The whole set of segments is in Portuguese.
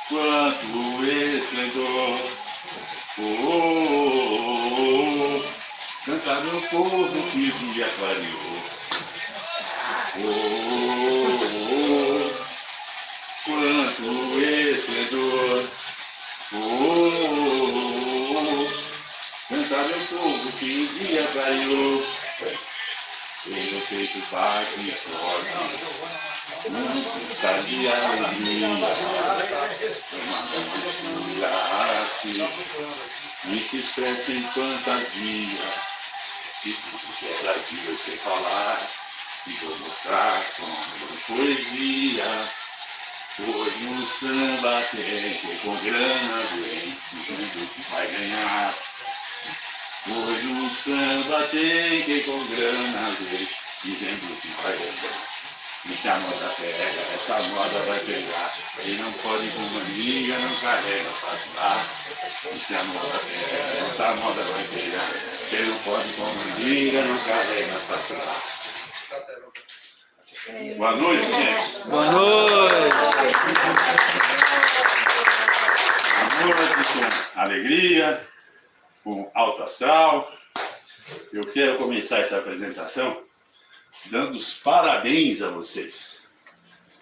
Quanto esplendor, cantar meu povo que dia clareou. Quanto esplendor, cantar meu povo que dia clareou. Em meu peito bate forte, está de alegria, uma arte, me se expressa em fantasia, e tudo que é Brasil eu sei falar, e vou mostrar com poesia. Hoje no samba tem que com grana vem, dizendo que vai ganhar. Hoje no samba tem que com grana vem, dizendo que vai ganhar. E se a moda pega, essa moda vai pegar. Quem não pode com manilha não carrega pra lá. E se a moda pega, essa moda vai pegar. Quem não pode com manilha não carrega pra lá. Boa noite, gente. Boa noite. Boa noite com alegria, com alto astral. Eu quero começar essa apresentação dando os parabéns a vocês.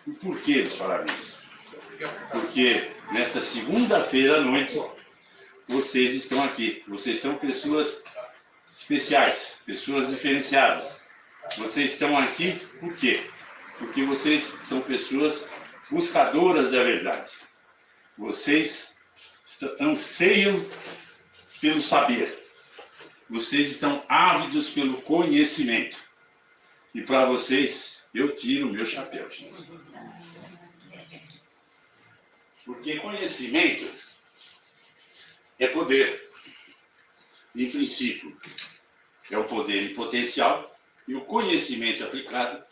E por que os parabéns? Porque nesta segunda-feira à noite vocês estão aqui. Vocês são pessoas especiais, pessoas diferenciadas. Vocês estão aqui por quê? Porque vocês são pessoas buscadoras da verdade. Vocês anseiam pelo saber. Vocês estão ávidos pelo conhecimento. E para vocês, eu tiro o meu chapéu, gente. Porque conhecimento é poder. Em princípio, é o poder em potencial. E o conhecimento aplicado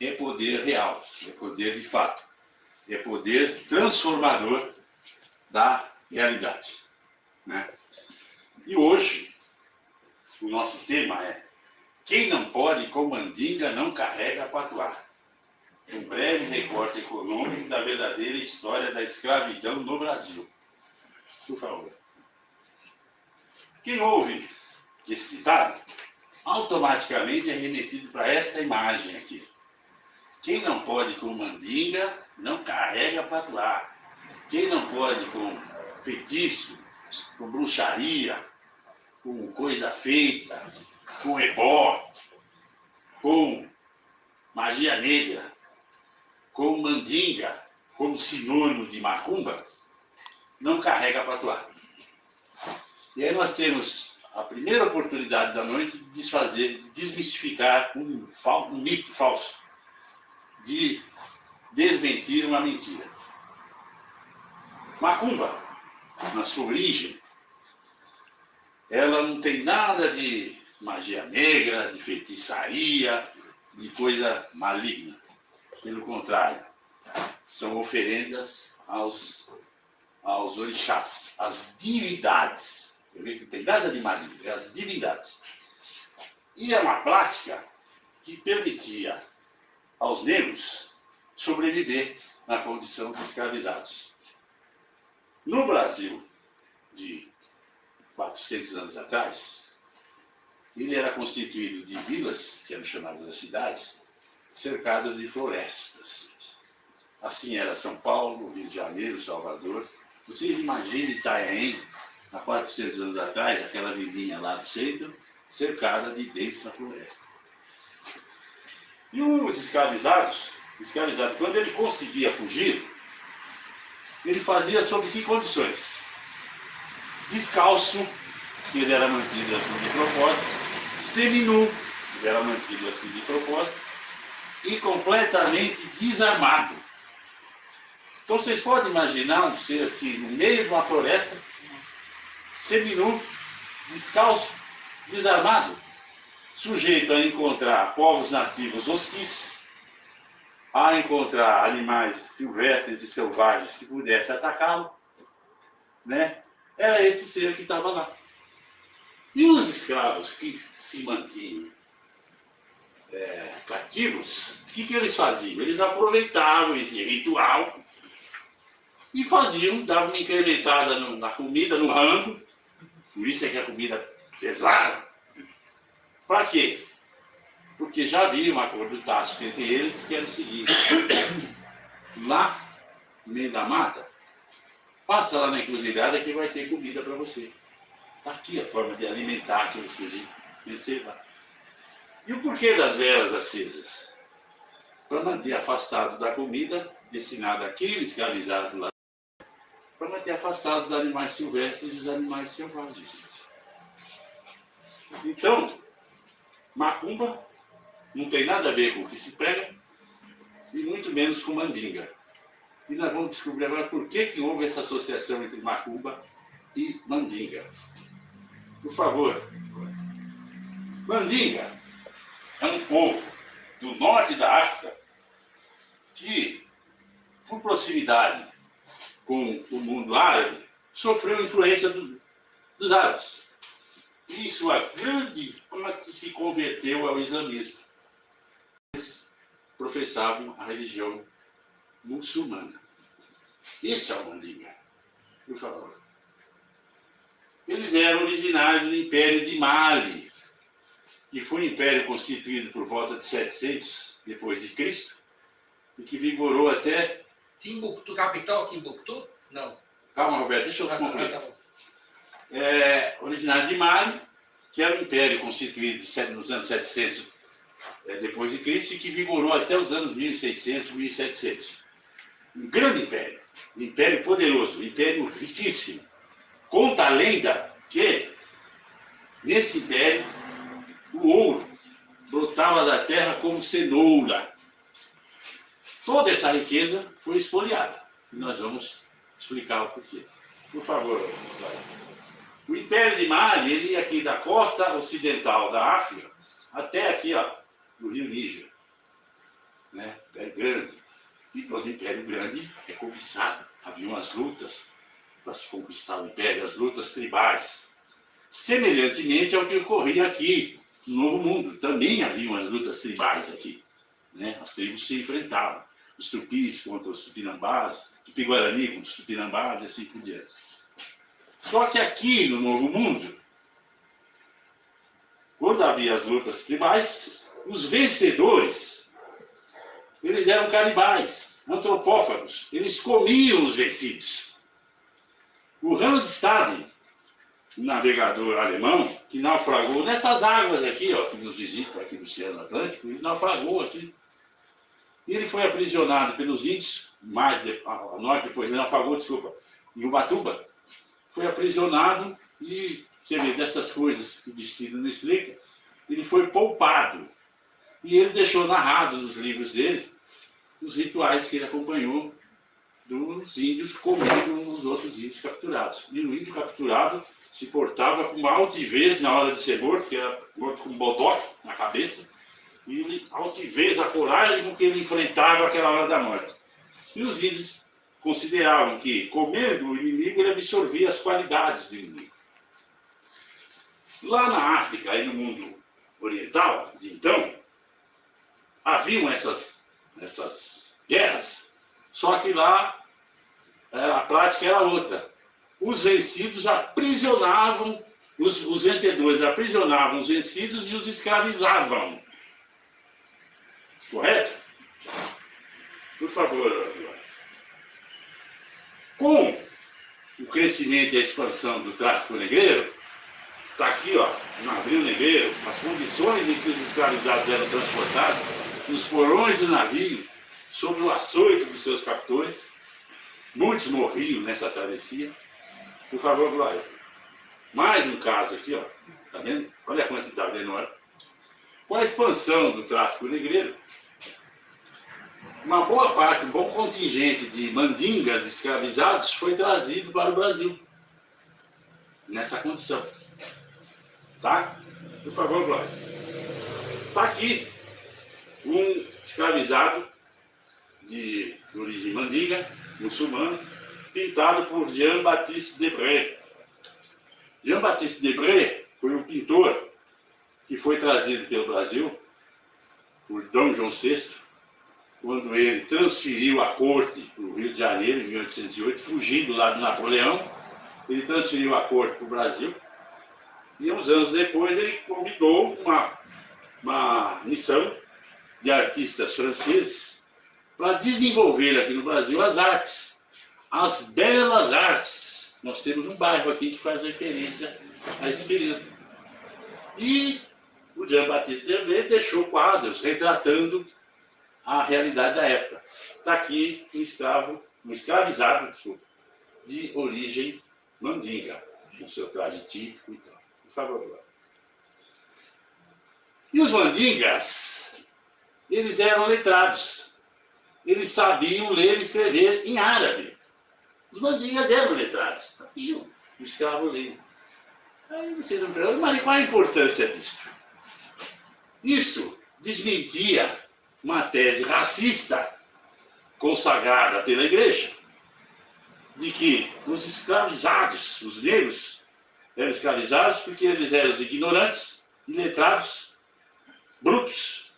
é poder real, é poder de fato. É poder transformador da realidade. Né? E hoje, o nosso tema é: quem não pode com mandinga não carrega patuá. Um breve recorte econômico da verdadeira história da escravidão no Brasil. Por favor. Quem ouve esse ditado, automaticamente é remetido para esta imagem aqui. Quem não pode com mandinga, não carrega patuá. Quem não pode com feitiço, com bruxaria, com coisa feita, com ebó, com magia negra, com mandinga, como sinônimo de macumba, não carrega patuá. E aí nós temos a primeira oportunidade da noite de desfazer, de desmistificar um mito falso, de desmentir uma mentira. Macumba, na sua origem, ela não tem nada de magia negra, de feitiçaria, de coisa maligna. Pelo contrário, são oferendas aos orixás, às divindades. Eu vejo que não tem nada de maligno, é as divindades. E é uma prática que permitia aos negros sobreviver na condição de escravizados. No Brasil, de 400 anos atrás, ele era constituído de vilas, que eram chamadas de cidades, cercadas de florestas. Assim era São Paulo, Rio de Janeiro, Salvador. Vocês imaginem Itanhaém, há 400 anos atrás, aquela vilinha lá do centro, cercada de densa floresta. E os escravizados, quando ele conseguia fugir, ele fazia sob que condições? Descalço, que ele era mantido assim de propósito, seminu, ele era mantido assim de propósito, e completamente desarmado. Então vocês podem imaginar um ser aqui no meio de uma floresta, seminu, descalço, desarmado, sujeito a encontrar povos nativos hostis, a encontrar animais silvestres e selvagens que pudessem atacá-lo, né? Era esse ser que estava lá. E os escravos que se mantinham cativos, o que eles faziam? Eles aproveitavam esse ritual e davam uma incrementada na comida, no rango, por isso é que a comida é pesada. Para quê? Porque já havia um acordo tácito entre eles, que era o seguinte: lá no meio da mata, passa lá na encruzilhada que vai ter comida para você. Está aqui a forma de alimentar aqueles que recebam. E o porquê das velas acesas? Para manter afastado da comida destinada àquele escravizado lá, para manter afastado os animais silvestres e os animais selvagens. Então, macumba não tem nada a ver com o que se prega e muito menos com mandinga. E nós vamos descobrir agora por que houve essa associação entre macumba e mandinga. Por favor. Mandinga é um povo do norte da África que, por proximidade com o mundo árabe, sofreu influência dos árabes. E sua grande parte se converteu ao islamismo. Eles professavam a religião muçulmana. Esse é o Mandinga, por favor. Eles eram originários do Império de Mali, que foi um império constituído por volta de 700 depois de Cristo e que vigorou até Timbuktu, capital Timbuktu? Não. Calma, Roberto, deixa eu concluir. Tá bom. Originário de Mali, que era um império constituído nos anos 700 depois de Cristo e que vigorou até os anos 1600, 1700. Um grande império, um império poderoso, um império riquíssimo. Conta a lenda que nesse império o ouro brotava da terra como cenoura. Toda essa riqueza foi expoliada. E nós vamos explicar o porquê. Por favor. O Império de Mali, ele ia aqui da costa ocidental da África até aqui, ó, no rio Níger. Né? Império grande. E todo império grande é cobiçado. Haviam as lutas para se conquistar o império, as lutas tribais. Semelhantemente ao que ocorria aqui, no Novo Mundo. Também haviam as lutas tribais aqui. Né? As tribos se enfrentavam. Os tupis contra os tupinambás, tupi-guarani contra os tupinambás e assim por diante. Só que aqui no Novo Mundo, quando havia as lutas tribais, os vencedores, eles eram canibais, antropófagos, eles comiam os vencidos. O Hans Staden, um navegador alemão, que naufragou nessas águas aqui, ó, que nos visitam aqui no Oceano Atlântico, ele naufragou aqui. E ele foi aprisionado pelos índios, mais a norte, depois ele naufragou, desculpa, em Ubatuba. Foi aprisionado e, você vê, dessas coisas que o destino não explica, ele foi poupado. E ele deixou narrado nos livros dele os rituais que ele acompanhou dos índios comendo os outros índios capturados. E o índio capturado se portava com uma altivez na hora de ser morto, que era morto com um bodoque na cabeça, e a altivez, a coragem com que ele enfrentava aquela hora da morte. E os índios consideravam que, comendo o inimigo, ele absorvia as qualidades do inimigo. Lá na África e no mundo oriental, de então, haviam essas guerras, só que lá a prática era outra. Os vencidos aprisionavam, os vencedores aprisionavam os vencidos e os escravizavam. Correto? Por favor. Com o crescimento e a expansão do tráfico negreiro, está aqui, ó, o navio negreiro, as condições em que os escravizados eram transportados, nos porões do navio, sob o açoite dos seus captores. Muitos morriam nessa travessia. Por favor, Glória. Mais um caso aqui, ó. Tá vendo? Olha a quantidade enorme. Com a expansão do tráfico negreiro, uma boa parte, um bom contingente de mandingas escravizados foi trazido para o Brasil. Nessa condição. Tá? Por favor, Glória. está aqui um escravizado de origem mandinga, muçulmano, pintado por Jean-Baptiste Debré. Jean-Baptiste Debré foi um pintor que foi trazido pelo Brasil por Dom João VI, quando ele transferiu a corte para o Rio de Janeiro, em 1808, fugindo lá do Napoleão. Ele transferiu a corte para o Brasil. E uns anos depois ele convidou uma missão de artistas franceses para desenvolver aqui no Brasil as artes, as belas artes. Nós temos um bairro aqui que faz referência a esse período. E o Jean-Baptiste Debré deixou quadros retratando a realidade da época. Está aqui um escravizado, desculpa, de origem mandinga, com seu traje típico e tal. Por favor. E os mandingas, eles eram letrados. Eles sabiam ler e escrever em árabe. Os mandingas eram letrados. Sabiam o escravo ler. Aí vocês vão perguntar, mas qual a importância disso? Isso desmentia uma tese racista consagrada pela igreja, de que os escravizados, os negros, eram escravizados porque eles eram os ignorantes, iletrados, brutos,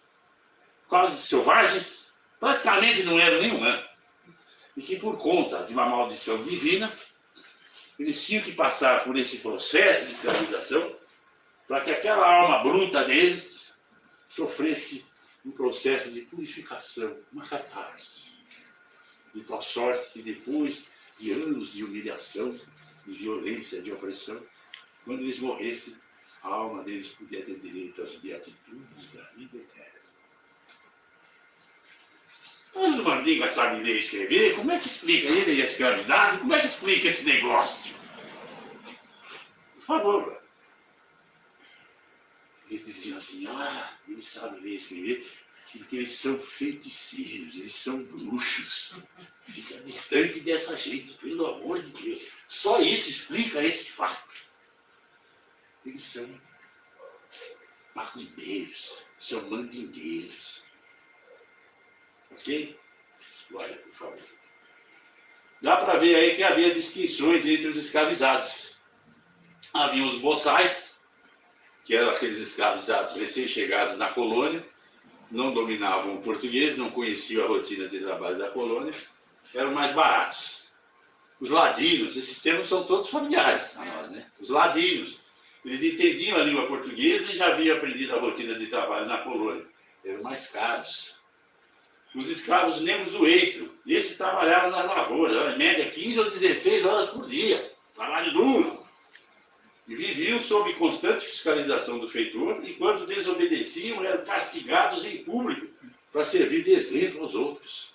quase selvagens, praticamente não eram nem humanos. E que por conta de uma maldição divina, eles tinham que passar por esse processo de escravização para que aquela alma bruta deles sofresse um processo de purificação, uma catarse. De tal sorte que depois de anos de humilhação, de violência, de opressão, quando eles morressem, a alma deles podia ter direito às beatitudes da vida eterna. Mas os mandingas sabem ler e escrever, como é que explica? Ele é escravizado, como é que explica esse negócio? Por favor. Eles diziam assim, eles sabem ler e escrever, porque eles são feiticeiros, eles são bruxos. Fica distante dessa gente, pelo amor de Deus. Só isso explica esse fato. Eles são macumbeiros, são mandingueiros. Ok? Olha, por favor. Dá para ver aí que havia distinções entre os escravizados. Havia os boçais, que eram aqueles escravizados recém-chegados na colônia, não dominavam o português, não conheciam a rotina de trabalho da colônia, eram mais baratos. Os ladinos, esses termos são todos familiares a nós, né? Os ladinos, eles entendiam a língua portuguesa e já haviam aprendido a rotina de trabalho na colônia. Eram mais caros. Os escravos negros do Eitro, esses trabalhavam nas lavouras, em média 15 ou 16 horas por dia. Trabalho duro. E viviam sob constante fiscalização do feitor, e quando desobedeciam eram castigados em público para servir de exemplo aos outros.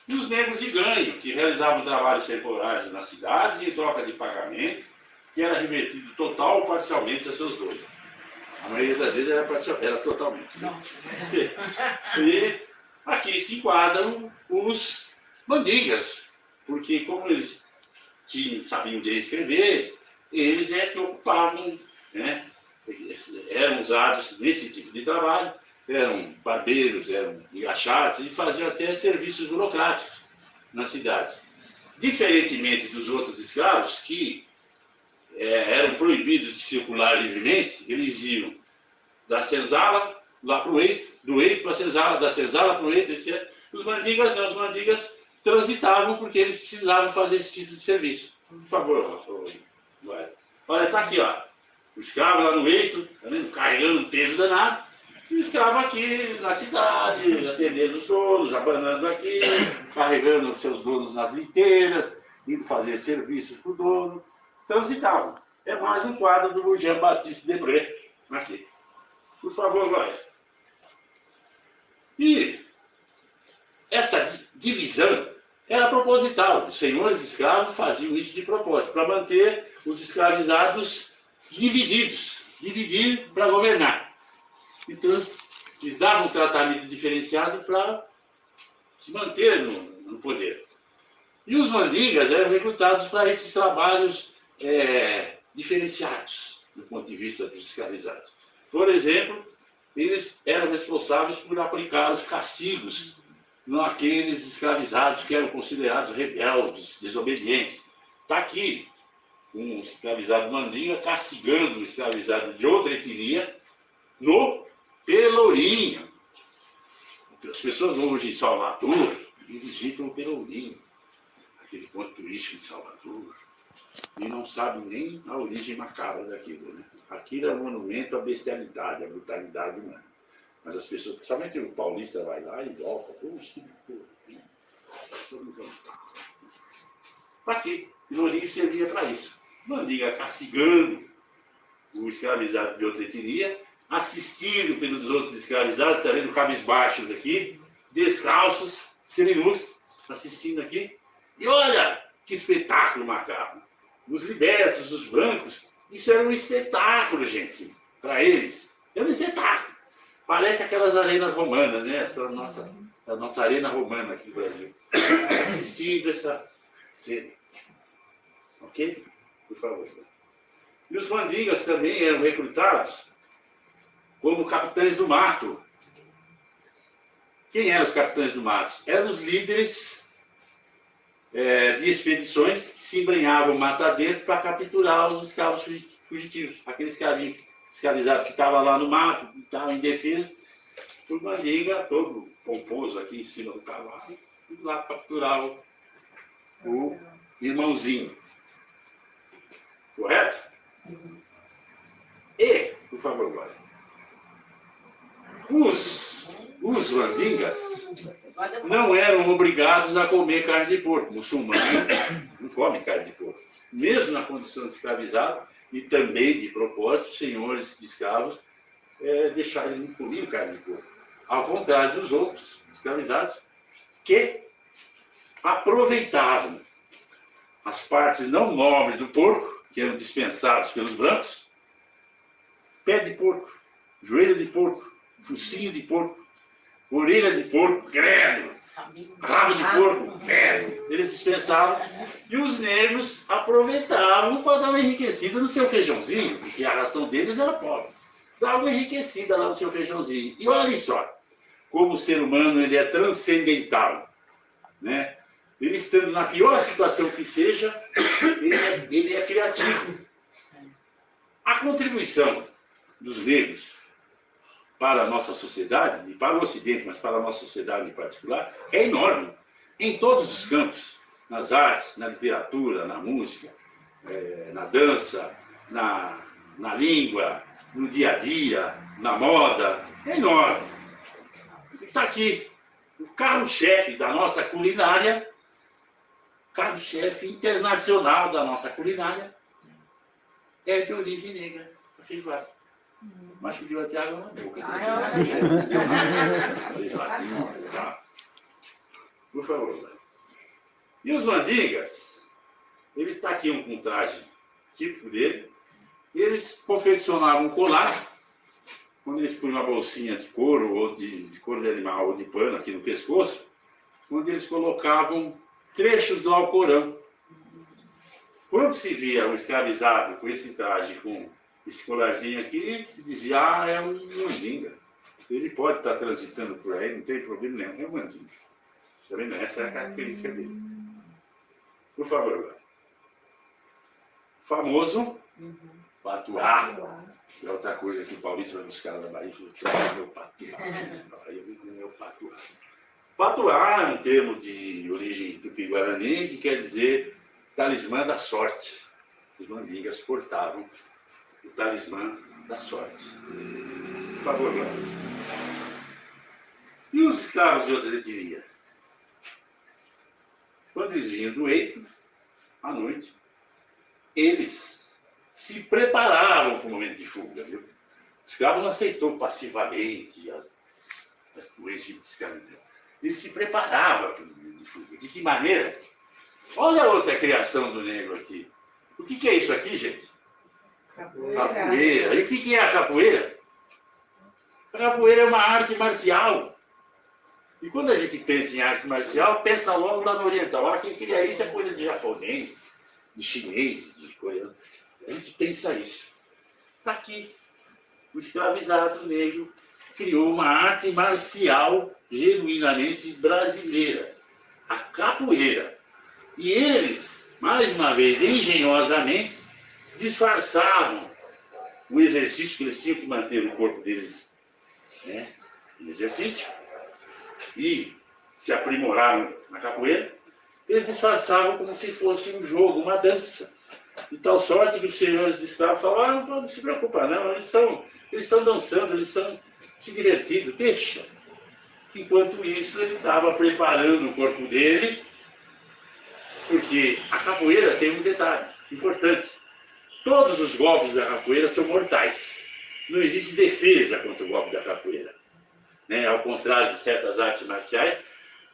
E os negros de ganho, que realizavam trabalhos temporários nas cidades em troca de pagamento, que era revertido total ou parcialmente a seus donos. A maioria das vezes era totalmente. Nossa. E aqui se enquadram os mandingas, porque como eles sabiam ler e escrever, eles é que ocupavam, né, eram usados nesse tipo de trabalho, eram barbeiros, eram engaixados e faziam até serviços burocráticos nas cidades. Diferentemente dos outros escravos, que eram proibidos de circular livremente, eles iam da senzala lá para o Eitro, do Eitro para a senzala, da senzala para o Eitro, etc. Os mandingas não, os mandingas transitavam porque eles precisavam fazer esse tipo de serviço. Por favor, olha, está aqui, ó, o escravo lá no Eitro, tá vendo? Carregando um peso danado, e o escravo aqui na cidade, atendendo os donos, abanando aqui, carregando os seus donos nas liteiras, indo fazer serviços para o dono, transitavam. É mais um quadro do Jean-Baptiste Debré, aqui. Por favor, vai. E essa divisão era proposital. Os senhores escravos faziam isso de propósito, para manter os escravizados divididos, dividir para governar. Então, eles davam um tratamento diferenciado para se manter no poder. E os mandingas eram recrutados para esses trabalhos diferenciados, do ponto de vista dos escravizados. Por exemplo, eles eram responsáveis por aplicar os castigos naqueles escravizados que eram considerados rebeldes, desobedientes. Está aqui um escravizado mandinga castigando um escravizado de outra etnia no Pelourinho. As pessoas vão hoje em Salvador e visitam o Pelourinho, aquele ponto turístico de Salvador, e não sabem nem a origem macabra daquilo. Né? Aquilo é um monumento à bestialidade, à brutalidade humana. Mas as pessoas, principalmente o paulista, vai lá e volta. Para quê? Pelourinho servia para isso. Mandinga castigando o escravizado de outra etnia, assistido pelos outros escravizados, está vendo cabisbaixos aqui, descalços, seminus, assistindo aqui. E olha que espetáculo macabro. Os libertos, os brancos, isso era um espetáculo, gente, para eles. Era um espetáculo. Parece aquelas arenas romanas, né? Essa a nossa arena romana aqui no Brasil. Assistindo essa cena. Ok? Por favor. E os mandingas também eram recrutados como capitães do mato. Quem eram os capitães do mato? Eram os líderes de expedições que se embrenhavam mata dentro para capturar os escravos fugitivos. Aquele escravizado que estava lá no mato, que estava indefeso, o mandinga, todo pomposo aqui em cima do cavalo, e lá capturar o irmãozinho. Correto? E, por favor, agora, os mandingas não eram obrigados a comer carne de porco. Muçulmano não come carne de porco. Mesmo na condição de escravizado, e também de propósito, os senhores de escravos deixaram, eles não comiam carne de porco. Ao contrário dos outros escravizados, que aproveitavam as partes não nobres do porco, que eram dispensados pelos brancos, pé de porco, joelho de porco, focinho de porco, orelha de porco, credo, rabo de porco, credo. Eles dispensavam e os negros aproveitavam para dar uma enriquecida no seu feijãozinho, porque a ração deles era pobre. Dava uma enriquecida lá no seu feijãozinho. E olha só, como o ser humano ele é transcendental, né? Ele estando na pior situação que seja, ele é criativo. A contribuição dos negros para a nossa sociedade, e para o Ocidente, mas para a nossa sociedade em particular, é enorme. Em todos os campos, nas artes, na literatura, na música, na dança, na língua, no dia a dia, na moda, é enorme. Está aqui o carro-chefe da nossa culinária, carro-chefe internacional da nossa culinária, é de origem negra, a feijoada. Mas que deu até água na boca. Por favor. E os mandingas, eles estão aqui com um traje típico dele, e eles confeccionavam um colar, quando eles punham uma bolsinha de couro, ou de couro de animal, ou de pano aqui no pescoço, onde eles colocavam trechos do Alcorão. Quando se via um escravizado com esse traje, com esse colarzinho aqui, se dizia, é um mandinga. Ele pode estar transitando por aí, não tem problema nenhum, é um mandinga. Está vendo? Essa é a característica dele. Por favor. Famoso patuá. É outra coisa que o Paulista vai buscar na Bahia e falou, traz meu patuá. Aí eu vim com o meu patuá. Patuá é um termo de origem tupi-guarani que quer dizer talismã da sorte. Os mandingas portavam o talismã da sorte. Por favor, Glória. E os escravos de outras etnias? Quando eles vinham do Eito, à noite, eles se preparavam para o momento de fuga. Viu? O escravo não aceitou passivamente o regime de escravidão. Ele se preparava para o momento de fuga. De que maneira? Olha a outra criação do negro aqui. O que é isso aqui, gente? Capoeira. E o que é a capoeira? A capoeira é uma arte marcial. E quando a gente pensa em arte marcial, pensa logo lá no oriental. Ah, quem cria isso é coisa de japonês, de chinês, de coreano. A gente pensa isso. Está aqui. O escravizado negro criou uma arte marcial genuinamente brasileira, a capoeira. E eles, mais uma vez, engenhosamente, disfarçavam o exercício, que eles tinham que manter o corpo deles, né, em exercício, e se aprimoraram na capoeira. Eles disfarçavam como se fosse um jogo, uma dança. De tal sorte que os senhores de escravos falaram: não pode se preocupar, não, eles estão dançando, eles estão se divertindo, deixa. Enquanto isso, ele estava preparando o corpo dele, porque a capoeira tem um detalhe importante. Todos os golpes da capoeira são mortais. Não existe defesa contra o golpe da capoeira. Né? Ao contrário de certas artes marciais,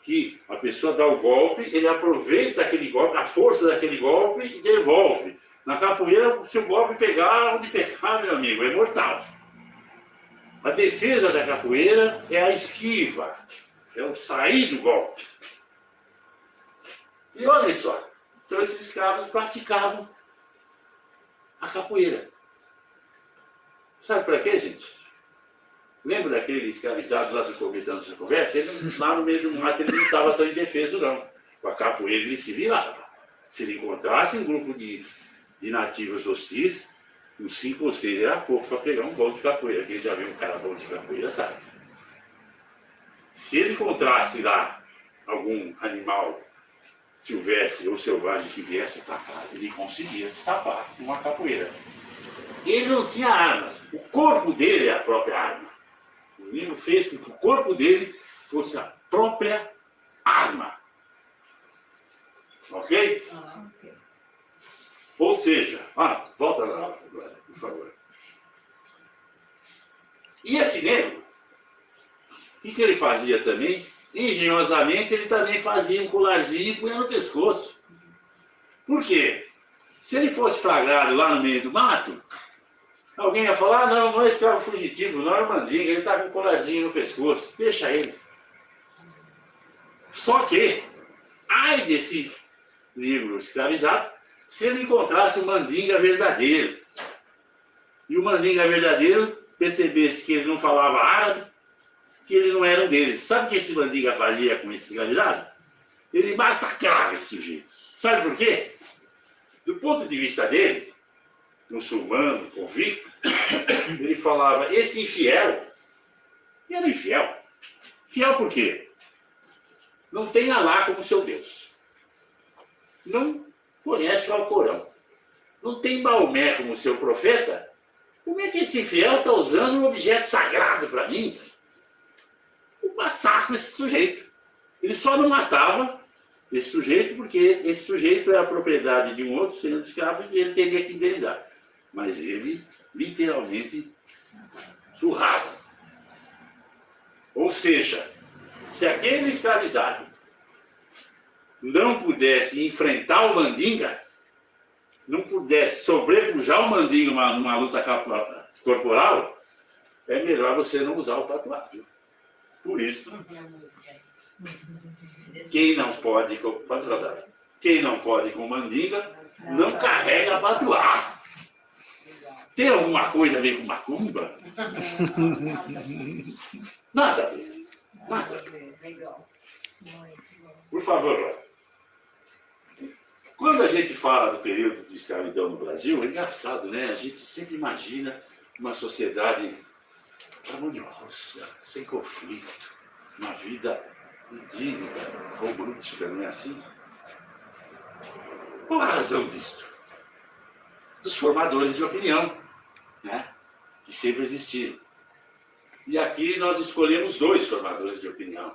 que a pessoa dá o golpe, ele aproveita aquele golpe, a força daquele golpe e devolve. Na capoeira, se o golpe pegar, onde pegar, meu amigo, é mortal. A defesa da capoeira é a esquiva, é o sair do golpe. E olha só, então esses escravos praticavam a capoeira. Sabe para quê, gente? Lembra daquele escravizado lá do começo da nossa conversa? Ele, lá no meio do mato, ele não estava tão indefeso, não. Com a capoeira ele se virava. Se ele encontrasse um grupo de nativos hostis, uns 5 ou 6 era pouco para pegar um bom de capoeira. Quem já viu um cara bom de capoeira sabe. Se ele encontrasse lá algum animal silvestre ou selvagem que viesse para cá, ele conseguia se safar com uma capoeira. Ele não tinha armas. O corpo dele é a própria arma. O menino fez com que o corpo dele fosse a própria arma. Ok? Ok. Ou seja, volta lá, por favor. E esse negro, o que ele fazia também? Engenhosamente, ele também fazia um colarzinho e punha no pescoço. Por quê? Se ele fosse flagrado lá no meio do mato, alguém ia falar: não é escravo fugitivo, não é mandinga, ele está com um colarzinho no pescoço, deixa ele. Só que, ai desse negro escravizado, se ele encontrasse um mandinga verdadeiro, e o mandinga verdadeiro percebesse que ele não falava árabe, que ele não era um deles. Sabe o que esse mandinga fazia com esse escravizado? Ele massacrava esse sujeito. Sabe por quê? Do ponto de vista dele, muçulmano, convicto, ele falava: esse infiel, e era infiel. Fiel por quê? Não tem Alá como seu Deus. Não conhece o Alcorão. Não tem Maomé como seu profeta. Como é que esse infiel está usando um objeto sagrado para mim? Eu massacro esse sujeito. Ele só não matava esse sujeito porque esse sujeito é a propriedade de um outro senhor de escravo e ele teria que indenizar. Mas ele literalmente surrava. Ou seja, se aquele escravizado não pudesse enfrentar o mandinga, não pudesse sobrepujar o mandinga numa luta corporal, é melhor você não usar o patuá. Por isso, quem não pode com mandinga, não carrega patuá. Tem alguma coisa a ver com macumba? Nada a ver. Nada a ver. Por favor, quando a gente fala do período de escravidão no Brasil, é engraçado, né? A gente sempre imagina uma sociedade harmoniosa, sem conflito, uma vida idílica, romântica, não é assim? Qual a razão disso? Dos formadores de opinião, né? Que sempre existiram. E aqui nós escolhemos 2 formadores de opinião.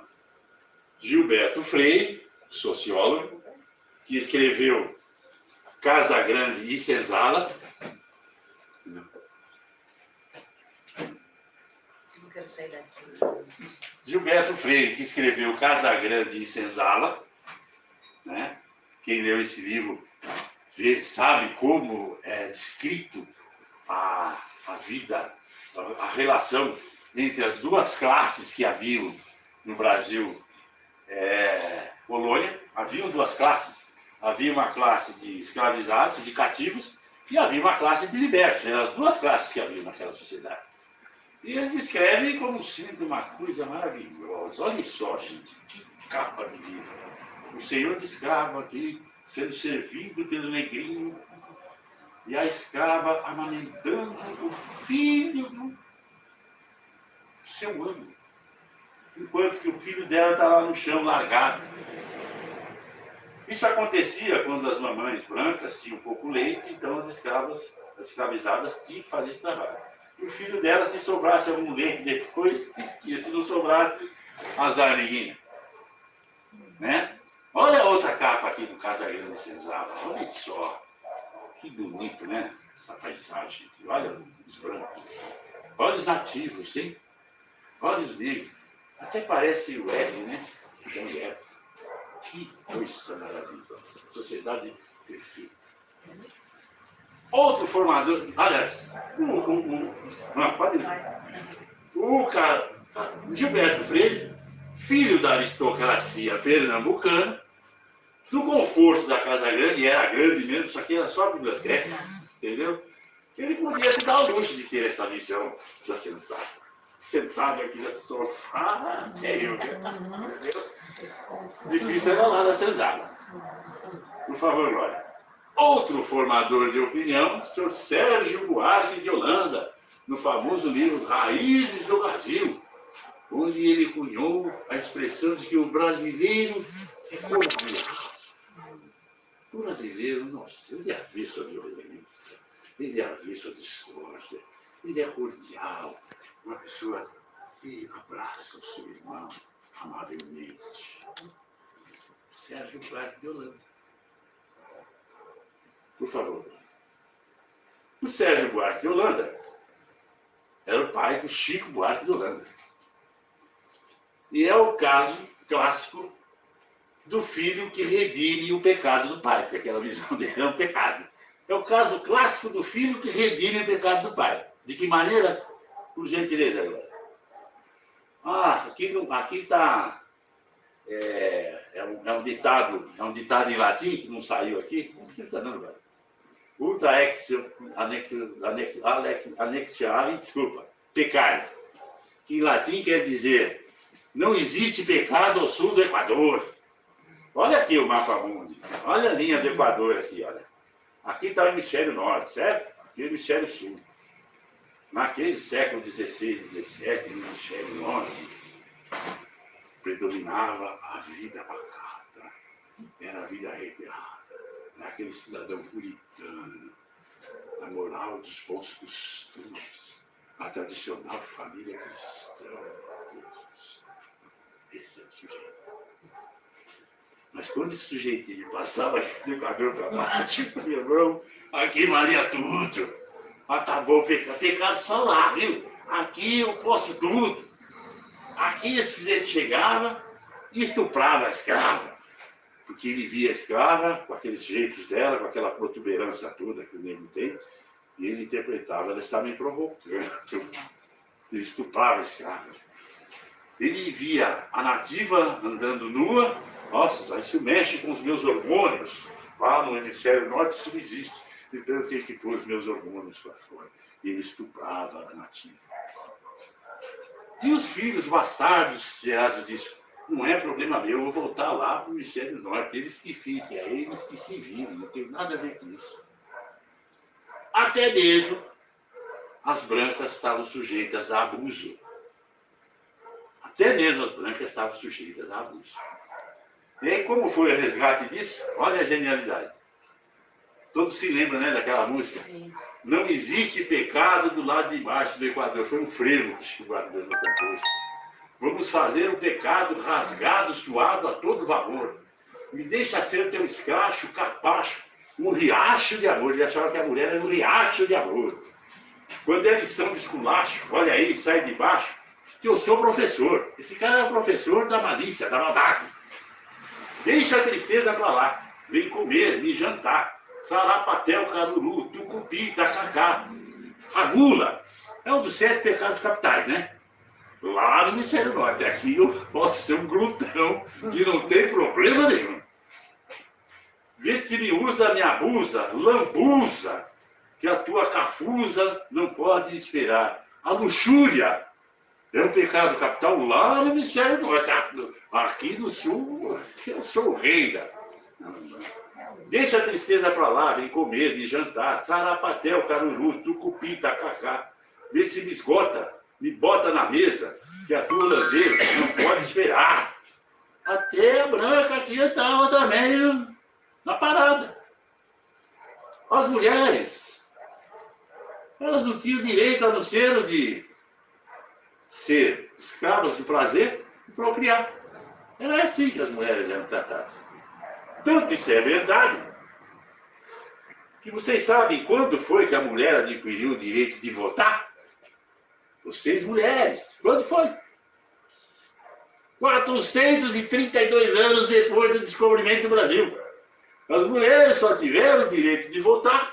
Gilberto Freire, sociólogo, que escreveu Casa Grande e Senzala. Não quero sair daqui. Gilberto Freire, que escreveu Casa Grande e Senzala, né? Quem leu esse livro sabe como é descrito a vida, a relação entre as 2 classes que haviam no Brasil colônia. Haviam 2 classes. Havia uma classe de escravizados, de cativos, e havia uma classe de libertos. Eram as 2 classes que haviam naquela sociedade. E ele descreve como sendo uma coisa maravilhosa. Olha só, gente, que capa de livro. O senhor de escravo aqui, sendo servido pelo negrinho, e a escrava amamentando o filho do seu amo. Enquanto que o filho dela está lá no chão, largado. Isso acontecia quando as mamães brancas tinham pouco leite, então as escravizadas tinham que fazer esse trabalho. E o filho dela, se sobrasse algum leite depois, se não sobrasse, azar ninguém. Né? Olha a outra capa aqui do Casagrande Senzala. Olha só. Que bonito, né? Essa paisagem aqui. Olha os brancos. Olha os nativos, hein? Olha os negros. Até parece o L, né? Que coisa maravilhosa. Sociedade perfeita. Outro formador. Aliás, não, pode ir. O Gilberto Freire, filho da aristocracia pernambucana, no conforto da Casa Grande, era grande mesmo, isso aqui era só a biblioteca, entendeu? Ele podia se dar o luxo de ter essa visão da sensata. Sentado aqui no sofá, entendeu? Difícil era lá da senzala. Por favor, Glória. Outro formador de opinião, o senhor Sérgio Buarque de Holanda, no famoso livro Raízes do Brasil, onde ele cunhou a expressão de que o brasileiro é cordial. O brasileiro, nossa, ele é avesso à violência, ele é avesso à discórdia, ele é cordial, uma pessoa que abraça o seu irmão amavelmente. Sérgio Buarque de Holanda. Por favor. O Sérgio Buarque de Holanda era o pai do Chico Buarque de Holanda. E é o caso clássico do filho que redime o pecado do pai, porque aquela visão dele é um pecado. É o caso clássico do filho que redime o pecado do pai. De que maneira? Por gentileza, agora. Aqui está... É um ditado em latim que não saiu aqui. Não precisa não, velho. Ultra anexiare, desculpa, pecare. Que em latim quer dizer: não existe pecado ao sul do Equador. Olha aqui o mapa mundi. Olha a linha do Equador aqui, olha. Aqui está o hemisfério norte, certo? Aqui é o hemisfério sul. Naquele século XVI e XVII, no hemisfério norte, predominava a vida pacata. Era a vida regrada. Naquele cidadão puritano, a moral dos bons costumes, a tradicional família cristã. Esse é o sujeito. Mas quando esse sujeitinho passava do Equador para baixo, meu irmão, aqui valia tudo. Acabou o pecado. Pecado só lá, viu? Aqui eu posso tudo. Aqui esse sujeito chegava e estuprava a escrava. Porque ele via a escrava com aqueles jeitos dela, com aquela protuberância toda que o negro tem, e ele interpretava, ela está me provocando. Ele estuprava a escrava. Ele via a nativa andando nua, nossa, isso mexe com os meus hormônios. Lá no hemisfério norte isso não existe, então eu tenho que pôr os meus hormônios para fora. E ele estuprava a nativa. E os filhos bastardos gerados disso? Não é problema meu, eu vou voltar lá para o hemisfério norte, eles que fiquem, é eles que se virem, não tem nada a ver com isso. Até mesmo as brancas estavam sujeitas a abuso. Até mesmo as brancas estavam sujeitas a abuso. E aí, como foi o resgate disso? Olha a genialidade. Todos se lembram, né, daquela música? Sim. Não existe pecado do lado de baixo do Equador. Foi um frevo que o guarda-Deus não compôs. Vamos fazer um pecado rasgado, suado a todo vapor. Me deixa ser teu escracho, capacho, um riacho de amor. Ele achava que a mulher era um riacho de amor. Quando é lição de esculacho, olha aí, sai de baixo, que eu sou professor. Esse cara é o professor da malícia, da maldade. Deixa a tristeza pra lá. Vem comer, me jantar. Sarapatel, caruru, tucupi, tacacá. A gula é um dos 7 pecados capitais, né? Lá no hemisfério norte. Aqui eu posso ser um glutão que não tem problema nenhum. Vê se me usa, me abusa, lambuza, que a tua cafusa não pode esperar. A luxúria é um pecado capital lá no hemisfério norte. Aqui no sul, eu sou o rei da... Deixa a tristeza pra lá, vem comer, vem jantar. Sarapatel, caruru, tucupi, tacacá. Vê se me esgota, me bota na mesa, que a tua holandesa não pode esperar. Até a branca aqui estava também na parada. As mulheres, elas não tinham direito a não ser de ser escravas do prazer e procriar. Era assim que as mulheres eram tratadas. Tanto isso é verdade, que vocês sabem quando foi que a mulher adquiriu o direito de votar? Vocês mulheres, quando foi? 432 anos depois do descobrimento do Brasil. As mulheres só tiveram o direito de votar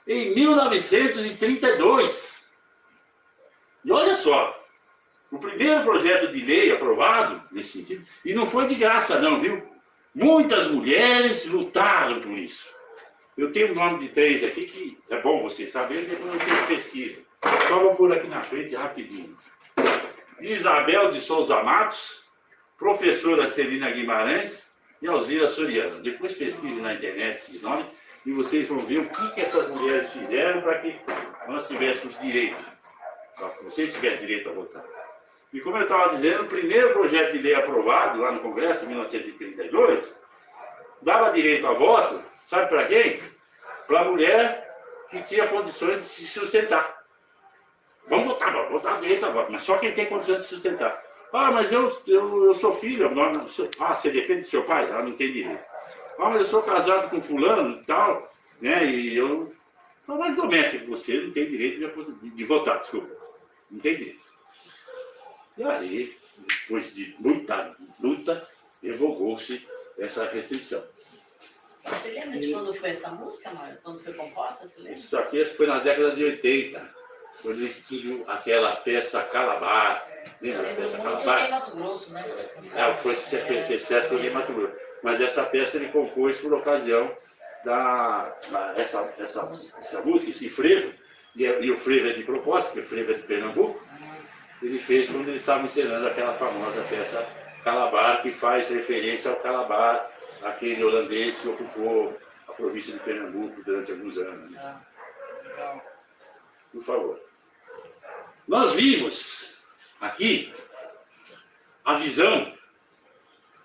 em 1932. E olha só, o primeiro projeto de lei aprovado nesse sentido, e não foi de graça não, viu? Muitas mulheres lutaram por isso. Eu tenho o nome de 3 aqui que é bom vocês saberem, depois vocês pesquisam. Só vou pôr aqui na frente rapidinho. Isabel de Souza Matos, professora Celina Guimarães e Alzira Soriano. Depois pesquise na internet esses nomes e vocês vão ver o que essas mulheres fizeram para que nós tivéssemos direito. Para que vocês tivessem direito a votar. E como eu estava dizendo, o primeiro projeto de lei aprovado lá no Congresso, em 1932, dava direito a voto, sabe para quem? Para a mulher que tinha condições de se sustentar. Vamos votar, vamos votar direito a voto, mas só quem tem condições de se sustentar. Ah, mas eu sou filho, você depende do seu pai? Ela não tem direito. Ah, mas eu sou casado com fulano e tal, né? E eu sou mais doméstico, você não tem direito de votar, desculpa. Não tem direito. E aí, depois de muita luta, revogou-se essa restrição. Você lembra de quando foi essa música, Mário? Quando foi composta, você lembra? Isso aqui acho que foi na década de 80, quando eles tinham aquela peça Calabar. Lembra da peça Calabar? Em Mato Grosso, né? Foi sucesso em Mato Grosso. Mas essa peça ele compôs por ocasião essa música, esse frevo, e o frevo é de propósito, porque o frevo é de Pernambuco, ele fez quando eles estavam encenando aquela famosa peça Calabar, que faz referência ao Calabar, aquele holandês que ocupou a província de Pernambuco durante alguns anos. Por favor. Nós vimos aqui a visão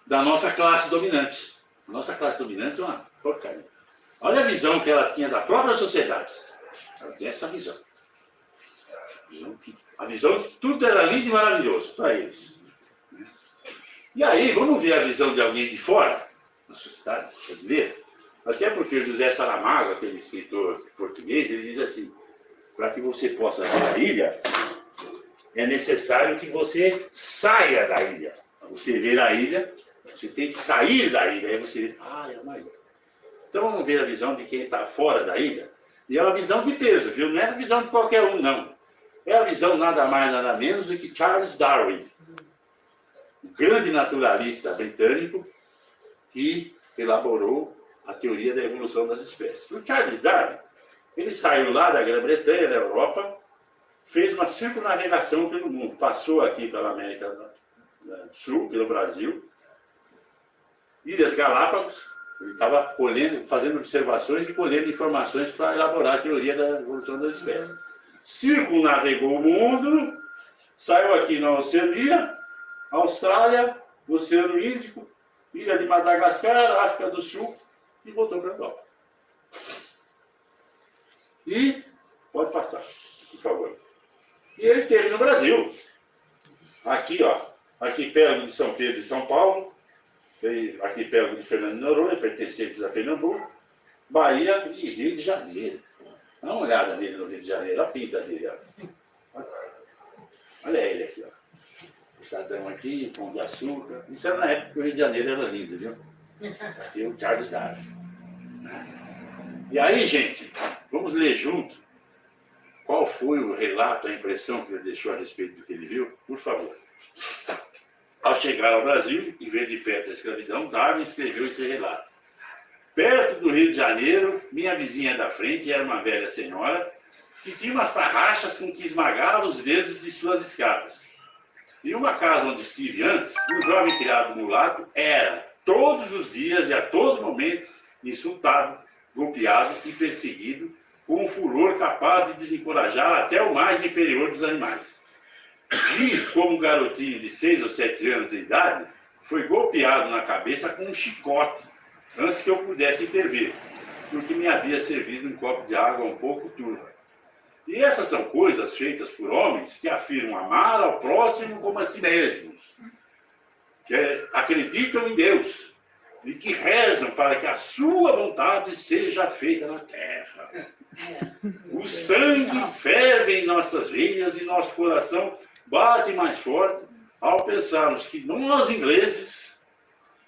da nossa classe dominante. A nossa classe dominante é uma porcaria. Olha a visão que ela tinha da própria sociedade. Ela tem essa visão. A visão de que tudo era lindo e maravilhoso para eles. E aí, vamos ver a visão de alguém de fora, da sociedade brasileira. Até porque José Saramago, aquele escritor português, ele diz assim: para que você possa ver a ilha, é necessário que você saia da ilha. Para você ver a ilha, você tem que sair da ilha. Aí você vê, é uma ilha. Então vamos ver a visão de quem está fora da ilha. E é uma visão de peso, viu? Não é a visão de qualquer um, não. É a visão nada mais, nada menos do que Charles Darwin, o grande naturalista britânico que elaborou a teoria da evolução das espécies. O Charles Darwin, ele saiu lá da Grã-Bretanha, da Europa, fez uma circunnavegação pelo mundo, passou aqui pela América do Sul, pelo Brasil, Ilhas Galápagos, ele estava fazendo observações e colhendo informações para elaborar a teoria da evolução das espécies. Circunnavegou o mundo, saiu aqui na Oceania, Austrália, Oceano Índico, Ilha de Madagascar, África do Sul, e voltou para a Europa. E pode passar, por favor. E ele esteve no Brasil. Aqui, ó, arquipélago de São Pedro e São Paulo, arquipélago de Fernando de Noronha, pertencentes a Pernambuco, Bahia e Rio de Janeiro. Dá uma olhada nele no Rio de Janeiro, a pinta dele, ó. Olha ele aqui, ó. Estadão aqui, Pão de Açúcar. Isso era na época que o Rio de Janeiro era lindo, viu? Aqui o Charles Darwin. E aí, gente, vamos ler junto qual foi o relato, a impressão que ele deixou a respeito do que ele viu, por favor. Ao chegar ao Brasil e ver de perto a escravidão, Darwin escreveu esse relato. Perto do Rio de Janeiro, minha vizinha da frente era uma velha senhora que tinha umas tarraxas com que esmagava os dedos de suas escravas. Em uma casa onde estive antes, um jovem criado mulato era, todos os dias e a todo momento, insultado, golpeado e perseguido, com um furor capaz de desencorajar até o mais inferior dos animais. Gil, como um garotinho de 6 ou 7 anos de idade, foi golpeado na cabeça com um chicote, antes que eu pudesse intervir, porque me havia servido um copo de água um pouco turva. E essas são coisas feitas por homens que afirmam amar ao próximo como a si mesmos, que acreditam em Deus e que rezam para que a sua vontade seja feita na terra. O sangue ferve em nossas veias e nosso coração bate mais forte ao pensarmos que nós, ingleses,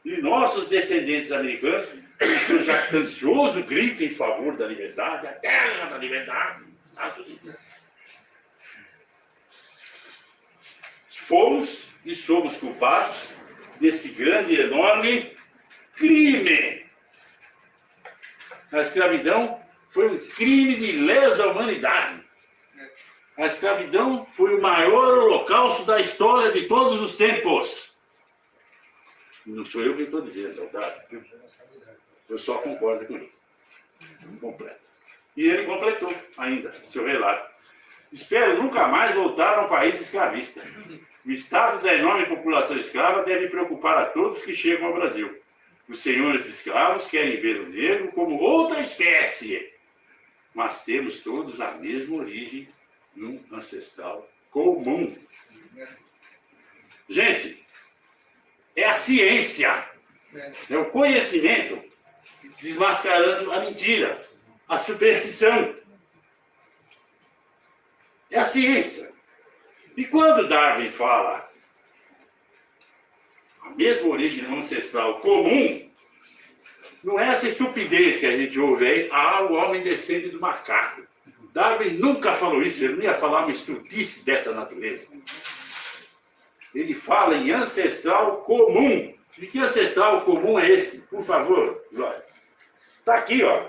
e nossos descendentes americanos, com seu jactancioso grito em favor da liberdade, a terra da liberdade, Estados Unidos, fomos e somos culpados desse grande e enorme crime. A escravidão foi um crime de lesa humanidade. A escravidão foi o maior holocausto da história de todos os tempos. Não sou eu que estou dizendo, tá? Eu só concordo com ele. Completo. E ele completou ainda seu relato. Espero nunca mais voltar a um país escravista. O estado da enorme população escrava deve preocupar a todos que chegam ao Brasil. Os senhores de escravos querem ver o negro como outra espécie. Mas temos todos a mesma origem num ancestral comum. Gente, é a ciência, é o conhecimento desmascarando a mentira, a superstição. É a ciência. E quando Darwin fala a mesma origem num ancestral comum, não é essa estupidez que a gente ouve aí, o homem descende do macaco. Darwin nunca falou isso, ele não ia falar uma estultice dessa natureza. Ele fala em ancestral comum. E que ancestral comum é este? Por favor, Glória. Está aqui, ó.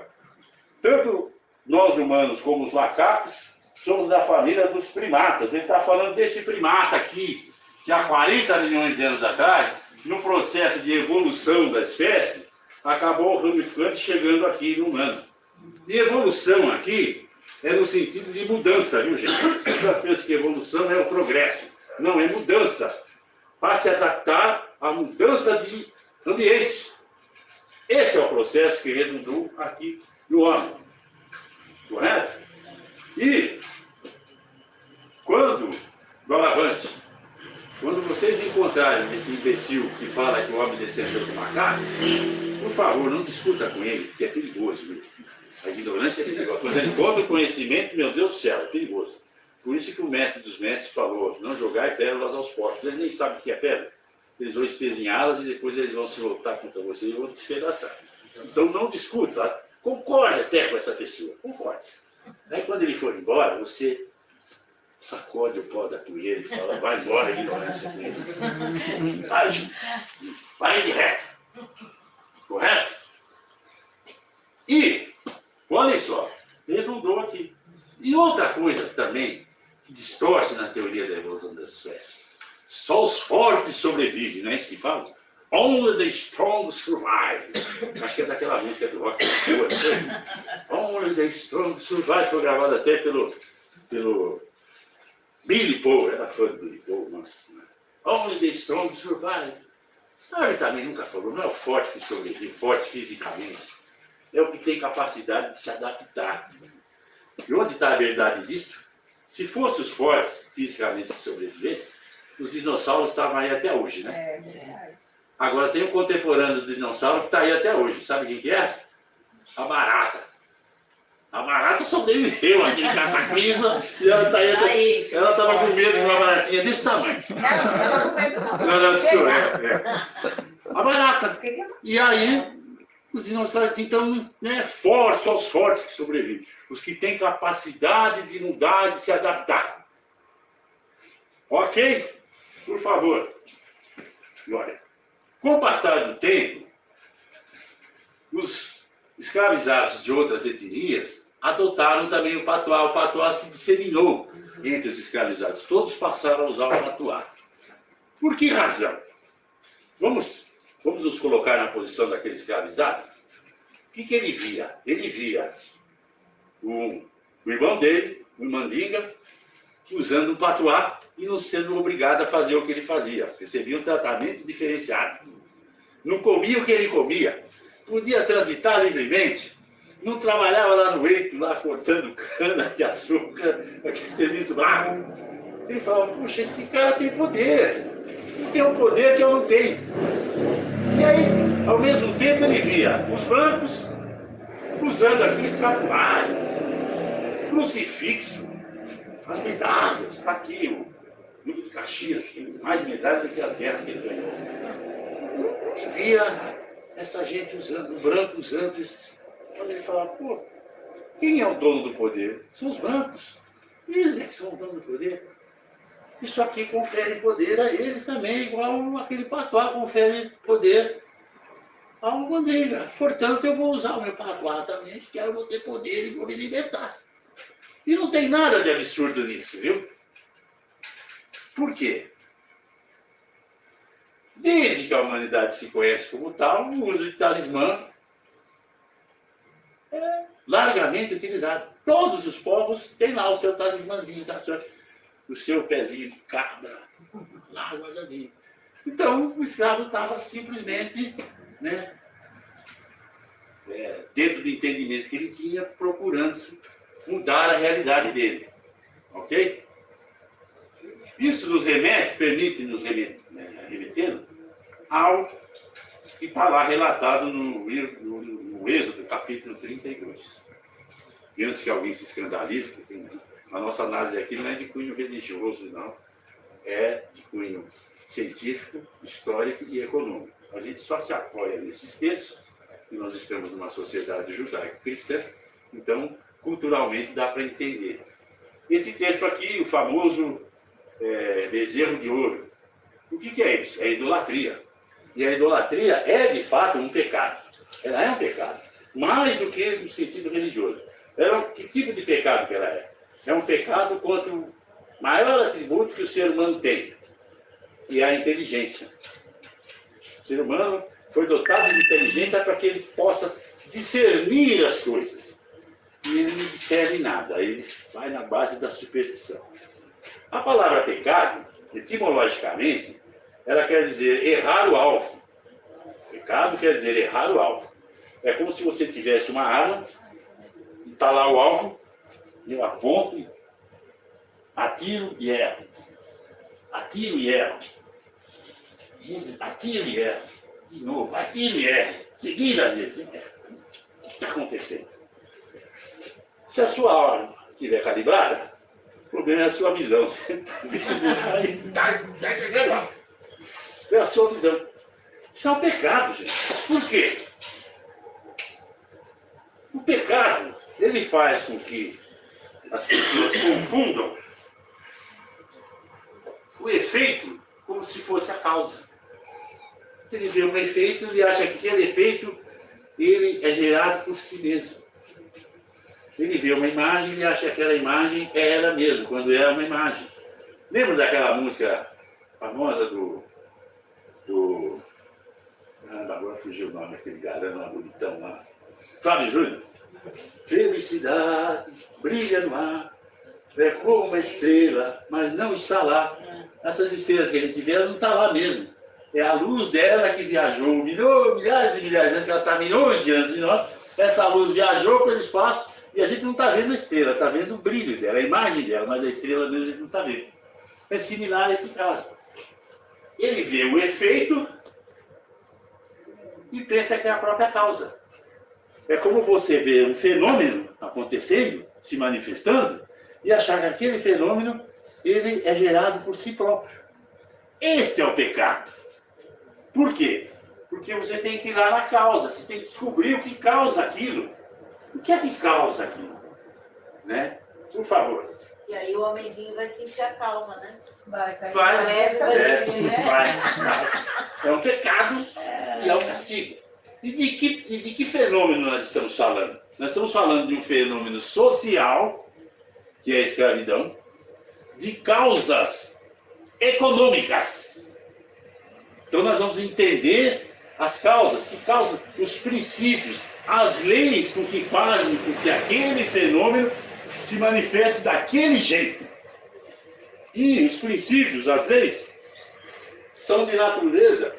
Tanto nós humanos como os macacos somos da família dos primatas. Ele está falando desse primata aqui, que há 40 milhões de anos atrás, no processo de evolução da espécie, acabou ramificando e chegando aqui no humano. E evolução aqui é no sentido de mudança, viu, gente? As pessoas que evolução é o progresso. Não, é mudança. Para se adaptar à mudança de ambiente. Esse é o processo que redundou aqui no homem. Correto? E quando, doravante, quando vocês encontrarem esse imbecil que fala que o homem descendeu do macaco, por favor, não discuta com ele, porque é perigoso, viu? A ignorância é perigosa. Quando ele encontra o conhecimento, meu Deus do céu, é perigoso. Por isso que o mestre dos mestres falou, não jogai pérolas aos porcos. Eles nem sabem o que é pedra. Eles vão espezinhá-las e depois eles vão se voltar contra você e vão despedaçar. Então não discuta, concorde até com essa pessoa, concorde. Aí quando ele for embora, você sacode o pó da poeira e fala, vai embora, ignorância. Vai de reto. Correto? E, olha só, redundou aqui. E outra coisa também, que distorce na teoria da evolução das espécies. Só os fortes sobrevivem, não é isso que fala? Only the strong survive. Acho que é daquela música do rock. Only the strong survive. Foi gravado até pelo Billy Paul. Era fã do Billy Paul. Nossa. Only the strong survive. Ele também nunca falou. Não é o forte que sobrevive, forte fisicamente. É o que tem capacidade de se adaptar. E onde está a verdade disso? Se fossem os fortes fisicamente que sobrevivessem, os dinossauros estavam aí até hoje, né? É verdade. Agora tem um contemporâneo do dinossauro que está aí até hoje. Sabe quem que é? A barata. A barata sobreviveu àquele cataclisma e ela está aí até... Ela estava com medo de uma baratinha desse tamanho. Ela não pegou. Não, desculpa. A barata. E aí, os dinossauros, então, não é forte, só os fortes que sobrevivem. Os que têm capacidade de mudar, de se adaptar. Ok? Por favor. Glória. Com o passar do tempo, os escravizados de outras etnias adotaram também o patuá. O patuá se disseminou entre os escravizados. Todos passaram a usar o patuá. Por que razão? Vamos nos colocar na posição daquele escravizado? O que ele via? Ele via o irmão dele, o mandinga, usando o patuá e não sendo obrigado a fazer o que ele fazia. Recebia um tratamento diferenciado. Não comia o que ele comia. Podia transitar livremente. Não trabalhava lá no eito, lá cortando cana de açúcar, aquele serviço bravo. Ele falava, puxa, esse cara tem poder. Ele tem um poder que eu não tenho. E aí, ao mesmo tempo, ele via os brancos usando aqui escapulário, crucifixo, as medalhas, está aqui o Duque de Caxias, que tem mais medalhas do que as guerras que ele ganhou. E via essa gente usando, o branco usando esses. Quando ele falava, pô, quem é o dono do poder? São os brancos. Eles é que são o dono do poder. Isso aqui confere poder a eles também, igual aquele patuá confere poder ao mandinga. Portanto, eu vou usar o meu patuá também, porque eu vou ter poder e vou me libertar. E não tem nada de absurdo nisso, viu? Por quê? Desde que a humanidade se conhece como tal, o uso de talismã é largamente utilizado. Todos os povos têm lá o seu talismãzinho, o seu pezinho de cabra, lá guardadinho. Então, o escravo estava simplesmente, né, dentro do entendimento que ele tinha, procurando mudar a realidade dele. Ok? Isso nos remete, permite nos remeter ao que está lá relatado no Êxodo, capítulo 32. E antes que alguém se escandalize, porque a nossa análise aqui não é de cunho religioso, não. É de cunho científico, histórico e econômico. A gente só se apoia nesses textos, e nós estamos numa sociedade judaico-cristã, então, culturalmente, dá para entender. Esse texto aqui, o famoso bezerro de ouro. O que é isso? É idolatria. E a idolatria é, de fato, um pecado. Ela é um pecado. Mais do que no sentido religioso. Que tipo de pecado que ela é? É um pecado contra o maior atributo que o ser humano tem, que é a inteligência. O ser humano foi dotado de inteligência para que ele possa discernir as coisas. E ele não discerne nada, ele vai na base da superstição. A palavra pecado, etimologicamente, ela quer dizer errar o alvo. Pecado quer dizer errar o alvo. É como se você tivesse uma arma, e está lá o alvo, e eu aponto, atiro e erro. Atiro e erro. Atiro e erro. De novo, atiro e erro. Seguidas vezes. O que está acontecendo? Se a sua arma estiver calibrada, o problema é a sua visão. Está chegando lá. É a sua visão. Isso é um pecado, gente. Por quê? O pecado, ele faz com que as pessoas confundam o efeito como se fosse a causa. Ele vê um efeito, ele acha que aquele efeito ele é gerado por si mesmo. Ele vê uma imagem, ele acha que aquela imagem é ela mesma, quando é uma imagem. Lembra daquela música famosa agora fugiu o nome, aquele galã lá, bonitão lá. Fábio Júnior. Felicidade brilha no ar, é como uma estrela, mas não está lá. Essas estrelas que a gente vê, ela não está lá mesmo. É a luz dela que viajou milhares e milhares de anos, que ela está milhões de anos de nós. Essa luz viajou pelo espaço e a gente não está vendo a estrela, está vendo o brilho dela, a imagem dela, mas a estrela mesmo a gente não está vendo. É similar a esse caso. Ele vê o efeito e pensa que é a própria causa. É como você vê um fenômeno acontecendo, se manifestando, e achar que aquele fenômeno ele é gerado por si próprio. Este é o pecado. Por quê? Porque você tem que ir lá na causa, você tem que descobrir o que causa aquilo. O que é que causa aquilo? Né? Por favor. E aí o homenzinho vai sentir a causa, né? Vai cair. Vai. É um pecado e é um castigo. E de que fenômeno nós estamos falando? Nós estamos falando de um fenômeno social, que é a escravidão, de causas econômicas. Então nós vamos entender as causas, que causam os princípios, as leis com que fazem com que aquele fenômeno se manifeste daquele jeito. E os princípios, as leis, são de natureza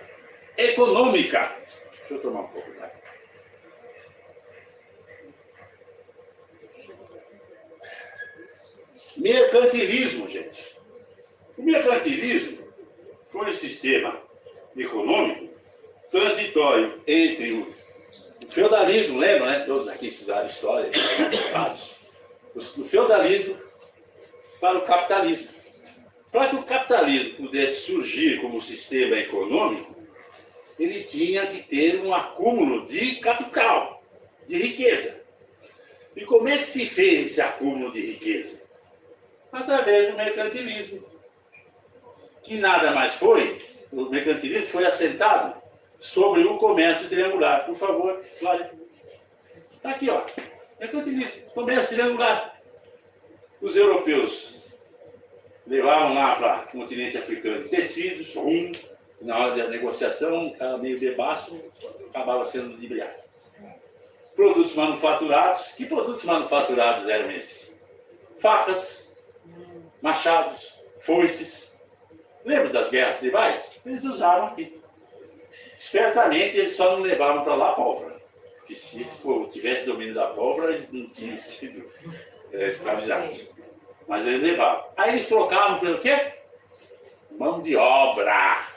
econômica. Deixa eu tomar um pouco d'água. Mercantilismo, gente. O mercantilismo foi um sistema econômico transitório entre o feudalismo, lembra, né? Todos aqui estudaram história, o feudalismo para o capitalismo. Para que o capitalismo pudesse surgir como sistema econômico, ele tinha que ter um acúmulo de capital, de riqueza. E como é que se fez esse acúmulo de riqueza? Através do mercantilismo. Que nada mais foi, o mercantilismo foi assentado sobre o comércio triangular. Por favor, Cláudia. Está aqui, ó. Mercantilismo, comércio triangular. Os europeus levavam lá para o continente africano tecidos, rum. Na hora da negociação, o cara meio bebaço, acabava sendo ludibriado. Produtos manufaturados. Que produtos manufaturados eram esses? Facas, machados, foices. Lembra das guerras tribais? Eles usavam aqui. Espertamente, eles só não levavam para lá a pólvora. Porque se esse povo tivesse domínio da pólvora, eles não tinham sido escravizados. Mas eles levavam. Aí eles trocavam pelo quê? Mão de obra.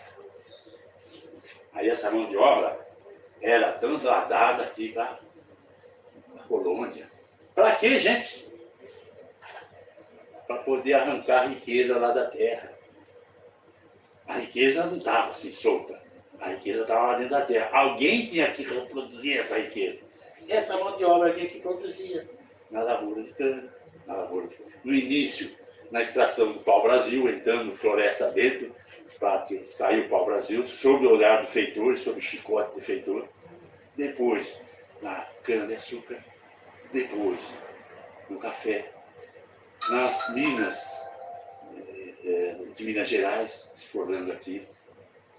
Aí essa mão de obra era transladada aqui para a colônia. Para quê, gente? Para poder arrancar a riqueza lá da terra. A riqueza não estava assim solta. A riqueza estava lá dentro da terra. Alguém tinha que reproduzir essa riqueza. Essa mão de obra aqui que produzia. Na lavoura de cana. No início, na extração do pau-brasil, entrando floresta dentro, para extrair o pau-brasil, sob o olhar do feitor, sob o chicote do feitor. Depois, na cana-de-açúcar. Depois, no café. Nas minas de Minas Gerais, explorando aqui,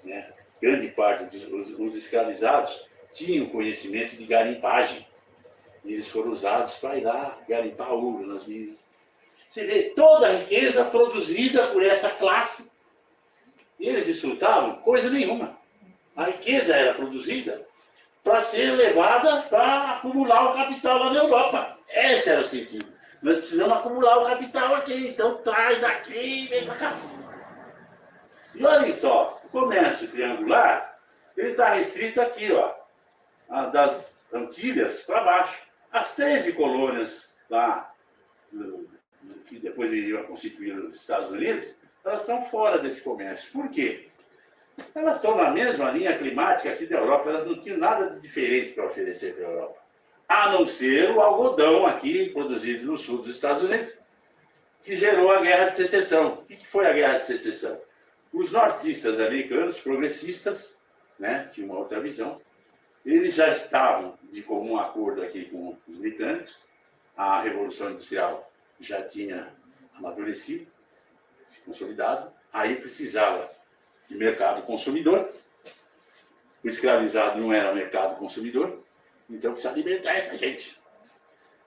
né? Grande parte dos escravizados tinham conhecimento de garimpagem. E eles foram usados para ir lá garimpar ouro nas minas. Você vê toda a riqueza produzida por essa classe. E eles desfrutavam coisa nenhuma. A riqueza era produzida para ser levada para acumular o capital lá na Europa. Esse era o sentido. Nós precisamos acumular o capital aqui, então traz daqui e vem para cá. E olha só, o comércio triangular, ele está restrito aqui, ó, das Antilhas para baixo. As 13 colônias lá, que depois viriam a constituir os Estados Unidos, elas estão fora desse comércio. Por quê? Elas estão na mesma linha climática aqui da Europa, elas não tinham nada de diferente para oferecer para a Europa. A não ser o algodão aqui, produzido no sul dos Estados Unidos, que gerou a Guerra de Secessão. O que foi a Guerra de Secessão? Os nortistas americanos, progressistas, né, tinham uma outra visão, eles já estavam de comum acordo aqui com os britânicos, a Revolução Industrial já tinha amadurecido, se consolidado, aí precisava de mercado consumidor, o escravizado não era mercado consumidor, então precisa libertar essa gente.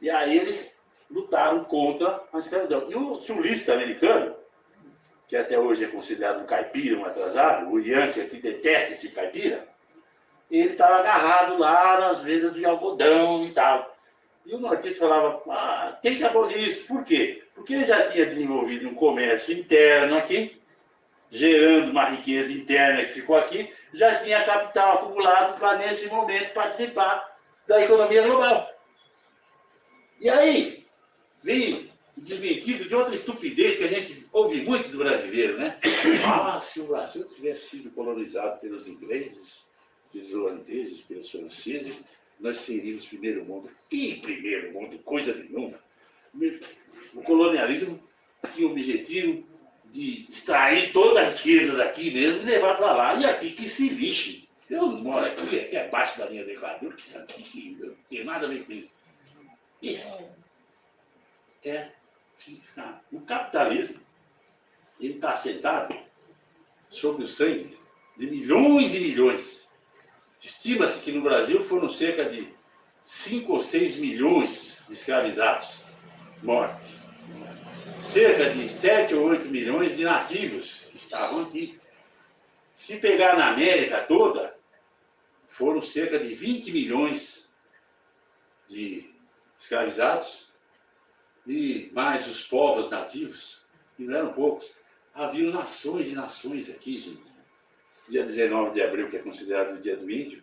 E aí eles lutaram contra a escravidão. E o sulista americano, que até hoje é considerado um caipira, um atrasado, o Yankee que detesta esse caipira, ele estava agarrado lá nas vendas de algodão e tal. E o nortista falava, tem que abolir isso. Por quê? Porque ele já tinha desenvolvido um comércio interno aqui, gerando uma riqueza interna que ficou aqui, já tinha capital acumulado para, nesse momento, participar da economia global. E aí, vem desmentido de outra estupidez que a gente ouve muito do brasileiro, né? Se o Brasil tivesse sido colonizado pelos ingleses, pelos holandeses, pelos franceses, nós seríamos primeiro mundo. Que primeiro mundo? Coisa nenhuma. O colonialismo tinha o objetivo de extrair toda a riqueza daqui mesmo e levar para lá. E aqui que se lixe. Eu não moro aqui abaixo da linha do Equador, que sabe que não tem nada a ver com isso. Isso é significado. O capitalismo, ele está assentado sobre o sangue de milhões e milhões. Estima-se que no Brasil foram cerca de 5 ou 6 milhões de escravizados mortos. Cerca de 7 ou 8 milhões de nativos que estavam aqui. Se pegar na América toda, foram cerca de 20 milhões de escravizados e mais os povos nativos, que não eram poucos. Havia nações e nações aqui, gente. Dia 19 de abril, que é considerado o dia do índio,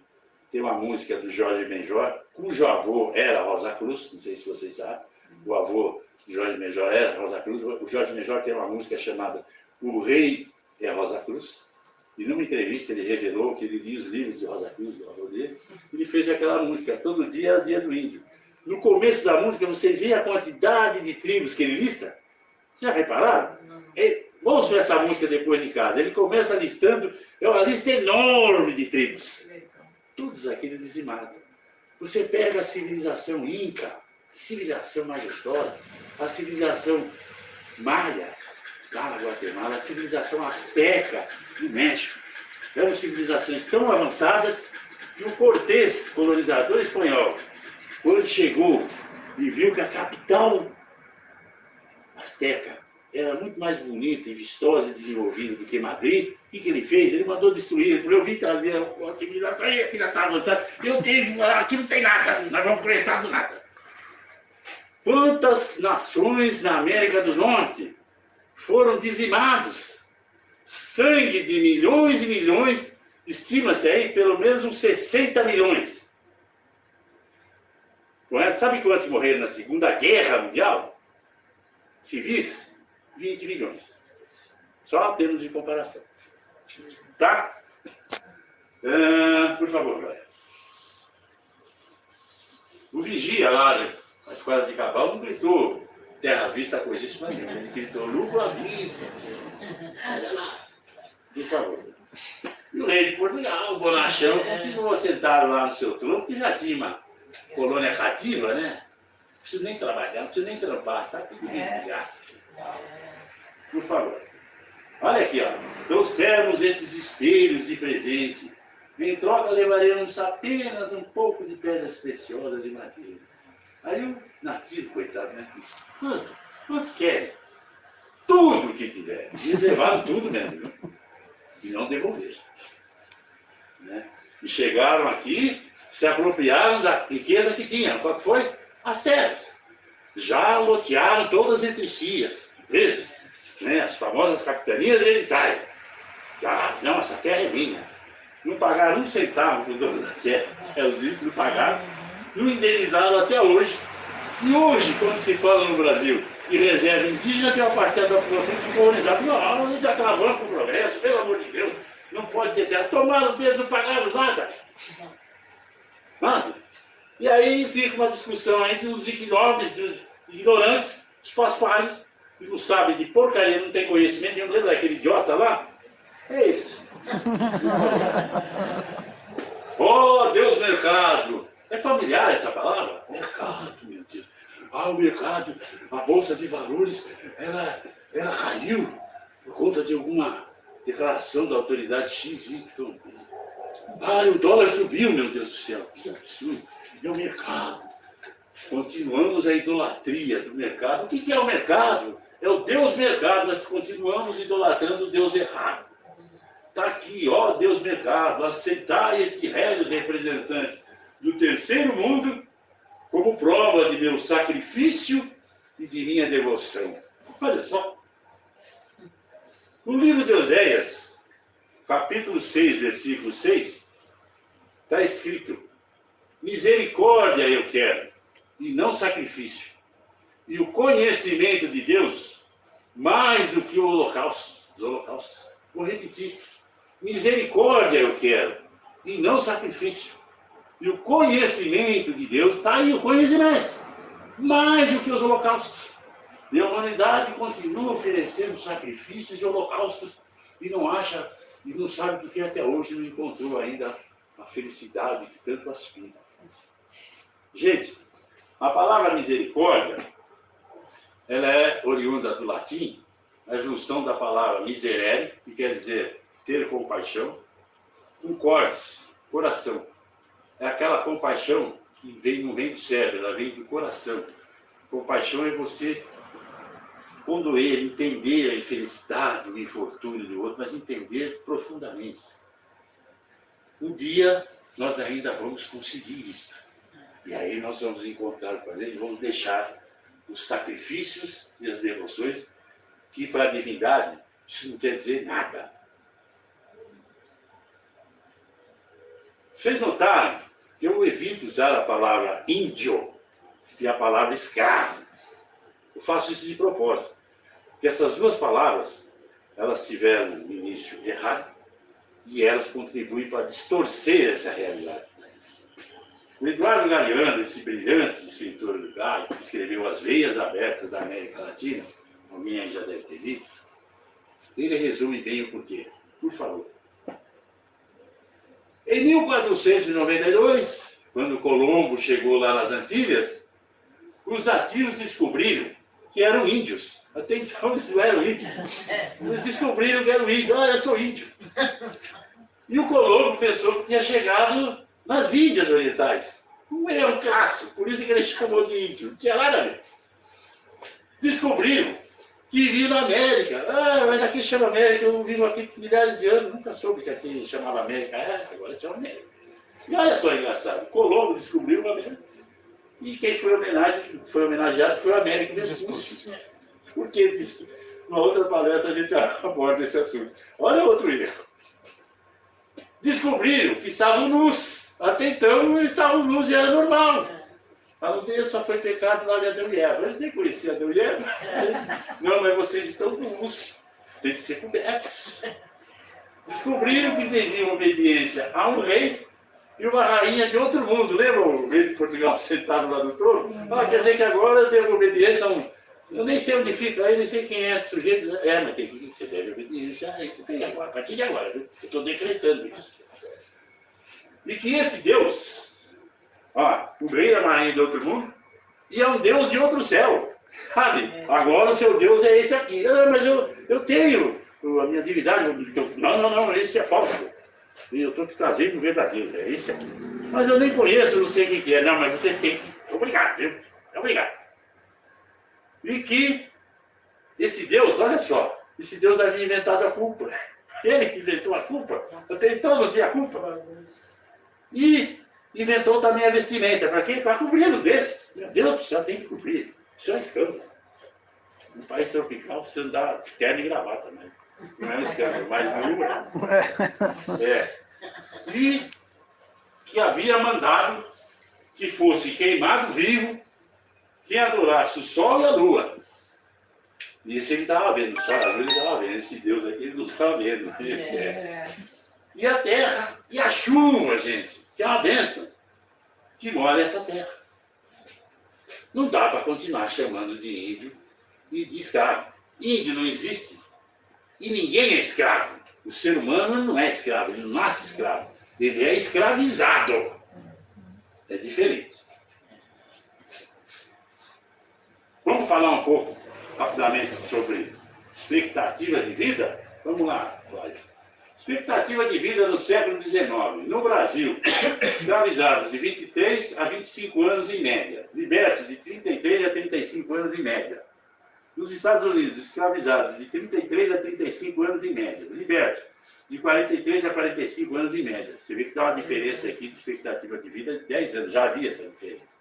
tem uma música do Jorge Benjor, cujo avô era Rosa Cruz, não sei se vocês sabem, o avô de Jorge Benjor era Rosa Cruz. O Jorge Benjor tem uma música chamada O Rei é Rosa Cruz, e numa entrevista ele revelou que ele lia os livros de Rosa Cruz, do avô dele, e ele fez aquela música, todo dia era o dia do índio. No começo da música, vocês veem a quantidade de tribos que ele lista? Já repararam? Vamos ver essa música depois em casa. Ele começa listando, é uma lista enorme de tribos. Todos aqueles dizimados. Você pega a civilização Inca, civilização majestosa, a civilização Maia, lá na Guatemala, a civilização Azteca, no México. Eram civilizações tão avançadas que o Cortés, colonizador espanhol, quando chegou e viu que a capital Azteca era muito mais bonita e vistosa e desenvolvida do que Madrid, o que ele fez? Ele mandou destruir. Ele falou, eu vim trazer a civilização e aqui já está avançada. Eu tenho que falar, aqui não tem nada, nós vamos prestar do nada. Quantas nações na América do Norte foram dizimados? Sangue de milhões e milhões, estima-se aí pelo menos uns 60 milhões. Sabe quantos morreram na Segunda Guerra Mundial? Civis? 20 milhões. Só em termos de comparação. Tá? Por favor, galera. O vigia lá, né, na esquadra de Cabal, não gritou terra à vista, coisíssima nenhuma. Ele gritou lucro à vista. Olha lá. Por favor. E o rei de Portugal, o Bonachão, continuou sentado lá no seu trono, que já tinha uma colônia cativa, né? Não precisa nem trabalhar, não precisa nem trampar, tá tudo de graça. Por favor. Olha aqui, ó. Trouxemos esses espelhos de presente. Em troca levaremos apenas um pouco de pedras preciosas e madeira. Aí o nativo, coitado, né? Quanto quer? Tudo que tiver. Eles levaram tudo mesmo, viu? E não devolveram. Né? E chegaram aqui, se apropriaram da riqueza que tinham. Qual que foi? As terras. Já lotearam todas entre si, as empresas, né? As famosas capitanias hereditárias. Já, não, essa terra é minha. Não pagaram um centavo para o dono da terra. Os ricos não pagaram. Não indenizaram até hoje. E hoje, quando se fala no Brasil de reserva indígena, tem uma parcela da população que ficou organizada. Não, não está travando com o progresso, pelo amor de Deus. Não pode ter terra. Tomaram o dedo, não pagaram nada. Nada. E aí fica uma discussão aí dos ignorantes, dos paspalhos, que não sabem de porcaria, não tem conhecimento nenhum. Lembra daquele idiota lá? É isso. Oh, Deus mercado. É familiar essa palavra? Mercado, meu Deus. Ah, o mercado, a Bolsa de Valores, ela caiu por conta de alguma declaração da autoridade XY. Ah, o dólar subiu, meu Deus do céu. Que absurdo. É o mercado. Continuamos a idolatria do mercado. O que é o mercado? É o Deus mercado. Nós continuamos idolatrando o Deus errado. Está aqui, ó Deus mercado, aceitar este régios representante do terceiro mundo como prova de meu sacrifício e de minha devoção. Olha só. No livro de Oséias, capítulo 6, versículo 6, está escrito: misericórdia eu quero, e não sacrifício. E o conhecimento de Deus, mais do que o holocausto, os holocaustos. Vou repetir. Misericórdia eu quero, e não sacrifício. E o conhecimento de Deus, está aí o conhecimento, mais do que os holocaustos. E a humanidade continua oferecendo sacrifícios e holocaustos e não acha, e não sabe porque até hoje não encontrou ainda a felicidade que tanto aspira. Gente, a palavra misericórdia, ela é oriunda do latim, a junção da palavra miserere, que quer dizer ter compaixão, com cordis, coração. É aquela compaixão que não vem do cérebro, ela vem do coração. Compaixão é você condoer, entender a infelicidade, o infortúnio do outro, mas entender profundamente. Um dia nós ainda vamos conseguir isso. E aí nós vamos encontrar o prazer e vamos deixar os sacrifícios e as devoções, que para a divindade isso não quer dizer nada. Vocês notaram que eu evito usar a palavra índio e a palavra escravo. Eu faço isso de propósito. Porque essas duas palavras, elas tiveram um início errado e elas contribuem para distorcer essa realidade. O Eduardo Galeano, esse brilhante escritor uruguaio, que escreveu As Veias Abertas da América Latina, alguém aí já deve ter visto, ele resume bem o porquê. Por favor. Em 1492, quando Colombo chegou lá nas Antilhas, os nativos descobriram que eram índios. Até então eles não eram índios. Eles descobriram que eram índios. Ah, eu sou índio. E o Colombo pensou que tinha chegado nas Índias Orientais. Um erro clássico, por isso que ele chamou de índio. Não tinha nada a ver. Descobriram que viviam na América. Ah, mas aqui chama América, eu vivo aqui por milhares de anos. Nunca soube que aqui chamava América. Ah, agora chama América. E olha só, engraçado. Colombo descobriu uma América. E quem foi homenageado foi o Américo Vespucci. Por que disso? Numa outra palestra a gente aborda esse assunto. Olha outro erro. Descobriram que estavam nus. Até então eles estavam nus e era normal. A nudez só foi pecado lá de Adão e Eva. Eles nem conheciam Adão e Eva. Não, mas vocês estão nus. Tem que ser cobertos. Descobriram que deviam obediência a um rei e uma rainha de outro mundo. Lembra o rei de Portugal sentado lá no trono? Ah, quer dizer que agora eu devo obediência a um... Eu nem sei onde fica, eu nem sei quem é esse sujeito. É, mas tem que você deve obediência a isso agora, a partir de agora, viu? Eu estou decretando isso. E que esse Deus, ó, o rei é uma rainha de outro mundo, e é um Deus de outro céu. Sabe? Agora o seu Deus é esse aqui. Ah, mas eu tenho a minha divindade. Não, esse é falso. Eu estou te trazendo o verdadeiro, é esse aqui. Mas eu nem conheço, não sei quem que é. Não, mas você tem que... Obrigado, viu? Obrigado. E que esse Deus, olha só, esse Deus havia inventado a culpa. Ele que inventou a culpa. Até então não tinha culpa. E inventou também a vestimenta. Para quê? Para cobrir o desse. Meu Deus do céu, tem que cobrir. Isso é um escândalo. No país tropical você andar de terno e gravata, né? Não é um escândalo, mas não é. E que havia mandado que fosse queimado vivo quem adorasse o sol e a lua. E esse ele estava vendo, o sol e a lua ele estava vendo. Esse Deus aqui ele não estava vendo. E a terra e a chuva, gente, que é uma bênção, que molha essa terra. Não dá para continuar chamando de índio e de escravo. Índio não existe. E ninguém é escravo. O ser humano não é escravo, ele não nasce escravo. Ele é escravizado. É diferente. Vamos falar um pouco, rapidamente, sobre expectativa de vida? Vamos lá, Cláudio. Expectativa de vida no século XIX. No Brasil, escravizados de 23 a 25 anos em média. Libertos de 33 a 35 anos em média. Nos Estados Unidos, escravizados de 33 a 35 anos em média. Libertos de 43 a 45 anos em média. Você vê que dá uma diferença aqui de expectativa de vida de 10 anos. Já havia essa diferença.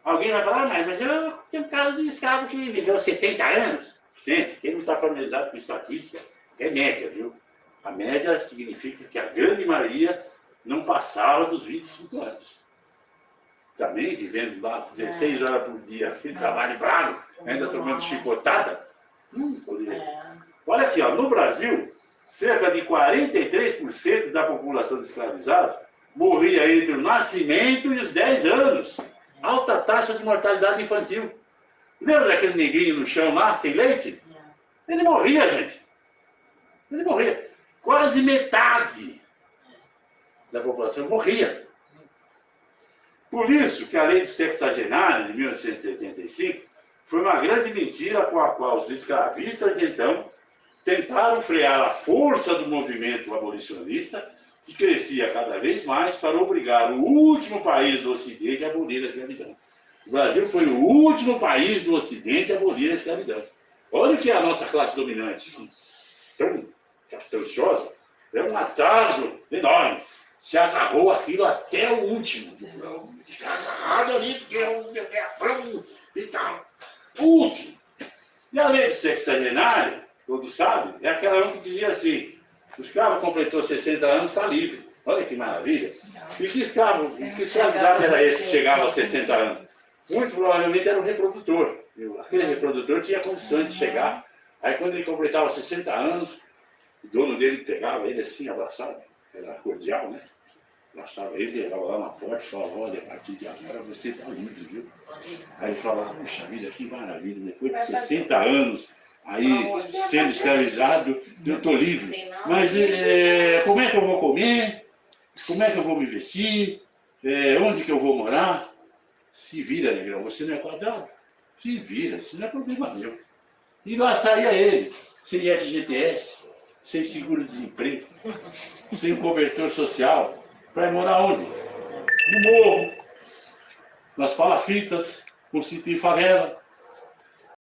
Alguém vai falar, mas eu tenho um caso de escravo que viveu 70 anos. Gente, quem não está familiarizado com estatística é média, viu? A média significa que a grande maioria não passava dos 25 anos. Também vivendo lá 16 horas por dia, aquele trabalho bravo, ainda tomando chicotada. Olha aqui, ó, no Brasil, cerca de 43% da população de escravizados morria entre o nascimento e os 10 anos. Alta taxa de mortalidade infantil. Lembra daquele negrinho no chão lá, sem leite? Ele morria, gente. Ele morria. Quase metade da população morria. Por isso que a lei do sexagenário, de 1885, foi uma grande mentira com a qual os escravistas, então, tentaram frear a força do movimento abolicionista, que crescia cada vez mais para obrigar o último país do Ocidente a abolir a escravidão. O Brasil foi o último país do Ocidente a abolir a escravidão. Olha o que é a nossa classe dominante, tão caprichosa, é um atraso enorme. Se agarrou aquilo até o último. Fica agarrado ali, porque é um e tal. O último. E a lei do sexagenário, todos sabem, é aquela que dizia assim: o escravo completou 60 anos, está livre. Olha que maravilha. E que escravizado era esse que chegava aos 60 anos? Muito provavelmente era um reprodutor. Aquele reprodutor tinha condições de chegar. Aí quando ele completava 60 anos, o dono dele pegava ele assim, abraçado. Era cordial, né? Abraçava ele, levava lá na porta e falava: olha, a partir de agora você está livre, viu? Aí ele falava: puxa vida, que maravilha, depois de 60 anos, aí sendo escravizado, eu estou livre. Mas como é que eu vou comer? Como é que eu vou me vestir? Onde que eu vou morar? Se vira, negrão, você não é quadrado? Se vira, isso não é problema meu. E lá saía ele, sem FGTS, sem seguro-desemprego, sem cobertor social, para morar onde? No morro, nas palafitas, constituir favela.